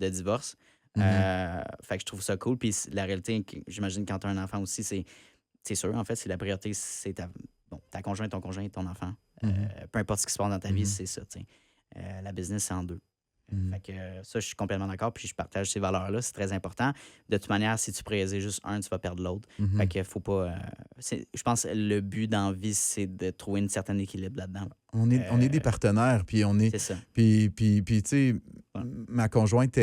divorce. Fait que je trouve ça cool. Puis la réalité, j'imagine quand tu as un enfant aussi, c'est sûr, en fait, c'est la priorité, c'est ta conjointe, ton conjoint, ton enfant. Peu importe ce qui se passe dans ta vie, c'est ça. La business, c'est en 2. Fait que ça, je suis complètement d'accord. Puis je partage ces valeurs-là. C'est très important. De toute manière, si tu priorises juste un, tu vas perdre l'autre. Fait que faut pas. Je pense que le but dans la vie, c'est de trouver un certain équilibre là-dedans. On est des partenaires, puis on est. C'est ça. Puis tu sais, ma conjointe,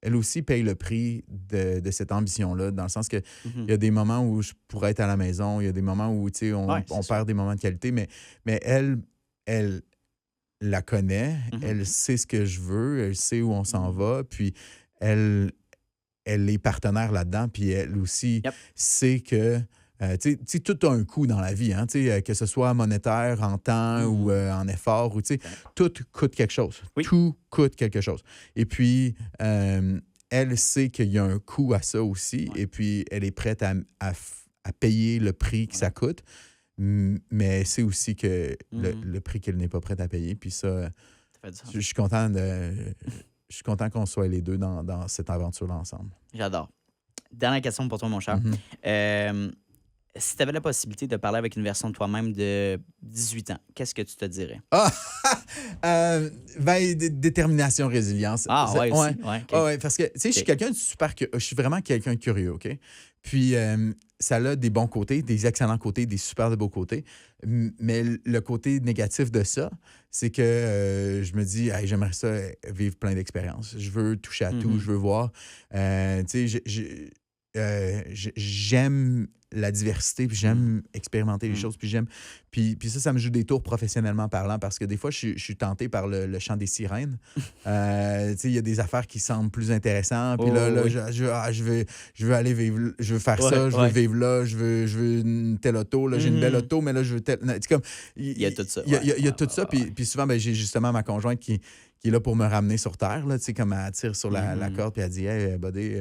elle aussi paye le prix de cette ambition-là, dans le sens que il y a des moments où je pourrais être à la maison, il y a des moments où on perd des moments de qualité, mais elle la connaît, elle sait ce que je veux, elle sait où on s'en va, puis elle est partenaire là-dedans, puis elle aussi sait que tu sais, tout a un coût dans la vie, hein, que ce soit monétaire, en temps ou en effort, ou tout coûte quelque chose. Oui. Tout coûte quelque chose. Et puis, elle sait qu'il y a un coût à ça aussi, et puis elle est prête à payer le prix que ça coûte, mais elle sait aussi que le prix qu'elle n'est pas prête à payer. Puis ça fait du sens. je suis content qu'on soit les deux dans cette aventure-là ensemble. J'adore. Dernière question pour toi, mon cher. Si tu avais la possibilité de parler avec une version de toi-même de 18 ans, qu'est-ce que tu te dirais? Ah! Détermination, résilience. Ah, ouais, aussi. Ouais, OK. Ouais, parce que, tu sais, je suis OK. quelqu'un de super... Je suis vraiment quelqu'un de curieux, OK? Puis, ça a des bons côtés, des excellents côtés, des super de beaux côtés. Mais le côté négatif de ça, c'est que je me dis, hey, j'aimerais ça vivre plein d'expériences. Je veux toucher à tout, Mhm. je veux voir. Tu sais, j'aime la diversité, puis j'aime expérimenter les Mm. choses, puis j'aime... Puis ça me joue des tours professionnellement parlant, parce que des fois, je suis tenté par le chant des sirènes. Tu sais, il y a des affaires qui semblent plus intéressantes, puis Oh, là oui. je veux aller vivre, je veux faire Ouais, ça, je veux ouais. vivre là, je veux une telle auto, là, j'ai une belle Mhm. auto, mais là, je veux telle... C'est comme... Il y a tout ça. Il y a, Ouais, il y a ouais, tout ouais, ça, ouais, ouais. puis souvent, ben, j'ai justement ma conjointe qui est là pour me ramener sur Terre, là, tu sais, comme elle tire sur la Mhm. corde, puis elle dit « Hey, buddy,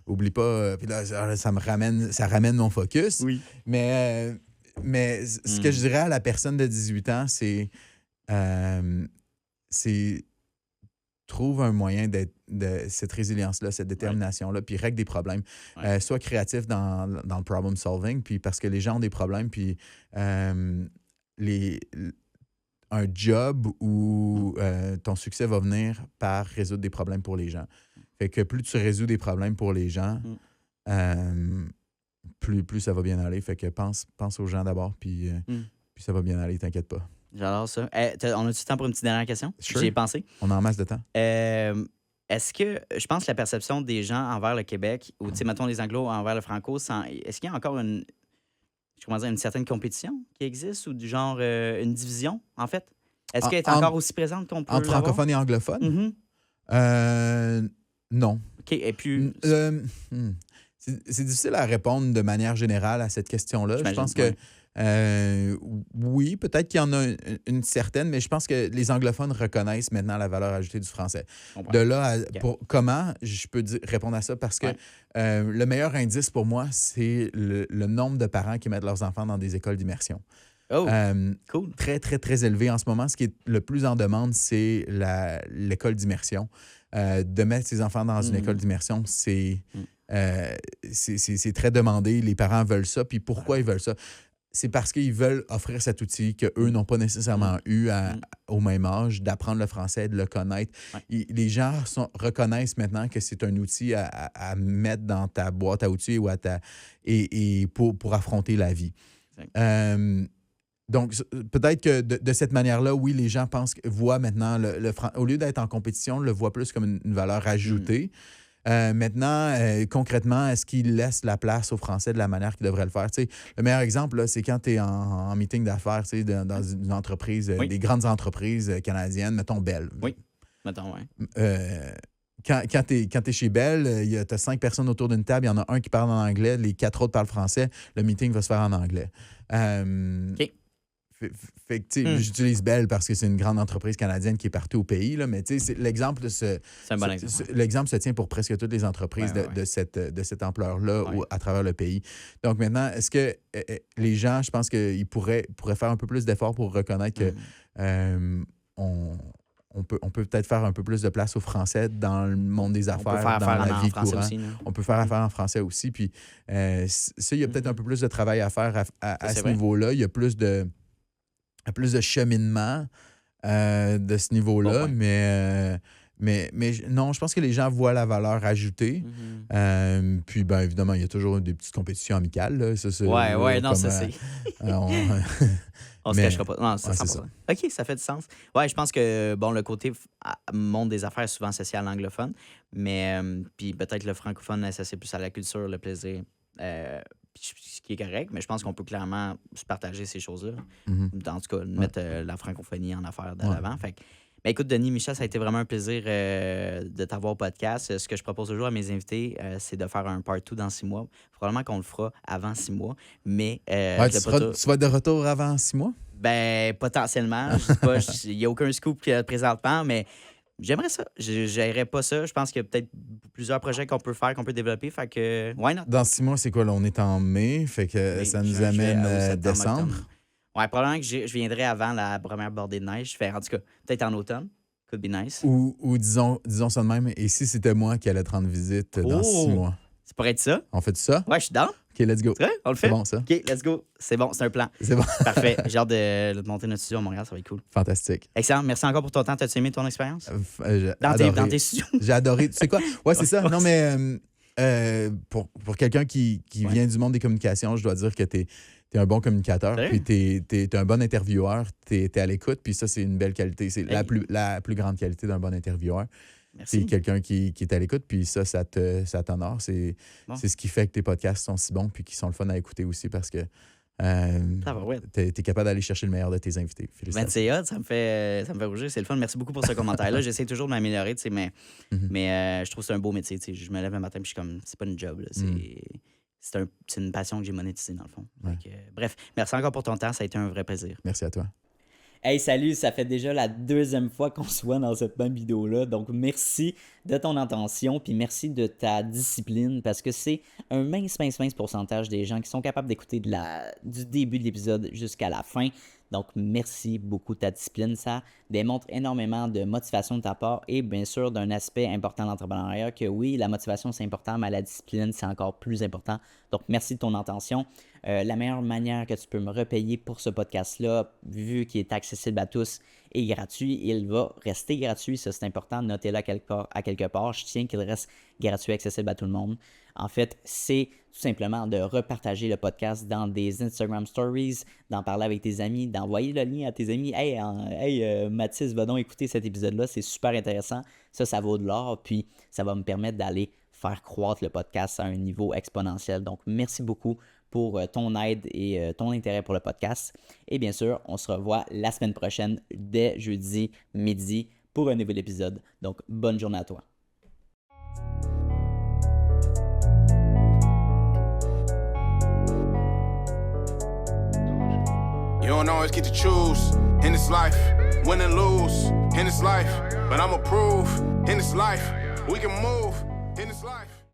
oublie pas... Puis là, ça ramène mon focus. Oui. Mais ce que je dirais à la personne de 18 ans, euh, c'est trouve un moyen de cette résilience-là, cette détermination-là, puis règle des problèmes. Ouais. Sois créatif dans le problem solving, puis parce que les gens ont des problèmes, puis les, un job où ton succès va venir par résoudre des problèmes pour les gens. Fait que plus tu résous des problèmes pour les gens, plus ça va bien aller. Fait que pense aux gens d'abord, puis ça va bien aller, t'inquiète pas. J'adore ça. On a-tu le temps pour une petite dernière question? Sure. J'y ai pensé. On a en masse de temps. Est-ce que, je pense que la perception des gens envers le Québec, ou, tu sais, mettons les Anglos envers le Franco, est-ce qu'il y a encore une certaine compétition qui existe, ou du genre une division, en fait? Est-ce qu'elle est encore aussi présente qu'on peut Entre l'avoir? francophones et anglophones? Mhm. Non. OK, et puis... C'est difficile à répondre de manière générale à cette question-là. Je pense que oui, peut-être qu'il y en a une certaine, mais je pense que les anglophones reconnaissent maintenant la valeur ajoutée du français. De là à comment je peux répondre à ça? Parce que le meilleur indice pour moi, c'est le nombre de parents qui mettent leurs enfants dans des écoles d'immersion. Oh, cool. Très, très, très élevé en ce moment. Ce qui est le plus en demande, c'est l'école d'immersion. De mettre ses enfants dans une école d'immersion, c'est très demandé. Les parents veulent ça. Puis pourquoi ils veulent ça? C'est parce qu'ils veulent offrir cet outil qu'eux n'ont pas nécessairement eu au même âge, d'apprendre le français, de le connaître. Les gens reconnaissent maintenant que c'est un outil à mettre dans ta boîte à outils ou et pour affronter la vie. Donc, peut-être que de cette manière-là, oui, les gens voient maintenant, au lieu d'être en compétition, le voient plus comme une valeur ajoutée. Maintenant, concrètement, est-ce qu'ils laissent la place aux Français de la manière qu'ils devraient le faire? Tu sais, le meilleur exemple, là, c'est quand tu es en meeting d'affaires, tu sais, dans une entreprise, des grandes entreprises canadiennes, mettons Bell. Oui, mettons, oui. Quand tu es chez Bell, tu as 5 personnes autour d'une table, il y en a un qui parle en anglais, les 4 autres parlent français, le meeting va se faire en anglais. OK. Fait que, tu sais, j'utilise Bell parce que c'est une grande entreprise canadienne qui est partout au pays, là, mais tu sais, l'exemple c'est un bon exemple. l'exemple se tient pour presque toutes les entreprises de cette ampleur-là à travers le pays. Donc maintenant, est-ce que les gens, je pense qu'ils pourraient faire un peu plus d'efforts pour reconnaître que on peut peut-être faire un peu plus de place aux Français dans le monde des affaires, dans la vie courante. On peut faire affaire en français aussi. Puis ça, il y a peut-être un peu plus de travail à faire à ce niveau-là. Il y a plus de cheminement de ce niveau-là, mais non, je pense que les gens voient la valeur ajoutée. Puis, bien évidemment, il y a toujours des petites compétitions amicales. Là. Ça, non, ça c'est... On se cachera pas. Non, c'est 100%. Ça. OK, ça fait du sens. Ouais, je pense que, bon, le côté monde des affaires est souvent associé à l'anglophone, mais puis peut-être le francophone est associé plus à la culture, le plaisir. Ce qui est correct, mais je pense qu'on peut clairement se partager ces choses-là. En tout cas, mettre la francophonie en affaires de l'avant. Fait que, ben, écoute, Denis, Michel, ça a été vraiment un plaisir de t'avoir au podcast. Ce que je propose toujours à mes invités, c'est de faire un part 2 dans 6 mois. Probablement qu'on le fera avant 6 mois, mais... tu vas être de retour avant 6 mois? Ben, potentiellement. Je sais pas, il n'y a aucun scoop présentement, mais... J'aimerais ça. Je n'aimerais pas ça. Je pense qu'il y a peut-être plusieurs projets qu'on peut faire, qu'on peut développer. Fait que, why not? Dans 6 mois, c'est quoi? Là, on est en mai, fait que ça nous amène décembre. Ouais, probablement que je viendrai avant la première bordée de neige. En tout cas, peut-être en automne. Could be nice. Ou disons ça de même, et si c'était moi qui allais te rendre visite dans 6 mois? Ça pourrait être ça. On fait ça? Ouais, je suis down. OK, let's go. C'est vrai? On le fait? C'est bon, ça. OK, let's go. C'est bon, c'est un plan. C'est bon. Parfait. J'ai hâte de monter notre studio à Montréal, ça va être cool. Fantastique. Excellent. Merci encore pour ton temps. T'as-tu aimé ton expérience? J'ai Dans adoré. tes studios? J'ai adoré. Tu sais quoi? Ouais, c'est ça. Non, mais pour quelqu'un qui vient du monde des communications, je dois dire que t'es un bon communicateur, Sérieux? puis t'es un bon intervieweur, t'es à l'écoute, puis ça, c'est une belle qualité. C'est la plus grande qualité d'un bon intervieweur. C'est Merci. quelqu'un qui est à l'écoute, puis ça t'honore. C'est Bon. ce qui fait que tes podcasts sont si bons, puis qui sont le fun à écouter aussi, parce que Ça va, ouais. t'es capable d'aller chercher le meilleur de tes invités. Ben, Félicitations. c'est hot, ça me fait rougir, c'est le fun. Merci beaucoup pour ce commentaire-là. J'essaie toujours de m'améliorer, tu sais, mais je trouve que c'est un beau métier. Tu sais. Je me lève un matin et je suis comme, c'est pas une job, là, c'est une passion que j'ai monétisée, dans le fond. Ouais. Donc, bref, merci encore pour ton temps, ça a été un vrai plaisir. Merci à toi. Hey, salut, ça fait déjà la 2e fois qu'on se voit dans cette même vidéo-là. Donc, merci de ton attention, puis merci de ta discipline, parce que c'est un mince pourcentage des gens qui sont capables d'écouter du début de l'épisode jusqu'à la fin. Donc, merci beaucoup de ta discipline. Ça démontre énormément de motivation de ta part et bien sûr d'un aspect important de l'entrepreneuriat que oui, la motivation c'est important, mais la discipline c'est encore plus important. Donc, merci de ton attention. La meilleure manière que tu peux me repayer pour ce podcast-là, vu qu'il est accessible à tous et gratuit, il va rester gratuit. Ça, c'est important. Notez-le à quelque part. Je tiens qu'il reste gratuit, accessible à tout le monde. En fait, c'est tout simplement de repartager le podcast dans des Instagram Stories, d'en parler avec tes amis, d'envoyer le lien à tes amis. Hey, Mathis, va donc écouter cet épisode-là. C'est super intéressant. Ça vaut de l'or. Puis, ça va me permettre d'aller faire croître le podcast à un niveau exponentiel. Donc, merci beaucoup pour ton aide et ton intérêt pour le podcast. Et bien sûr, on se revoit la semaine prochaine dès jeudi midi pour un nouvel épisode. Donc, bonne journée à toi. You don't always get to choose in this life, win and lose in this life. But I'ma prove in this life, we can move in this life.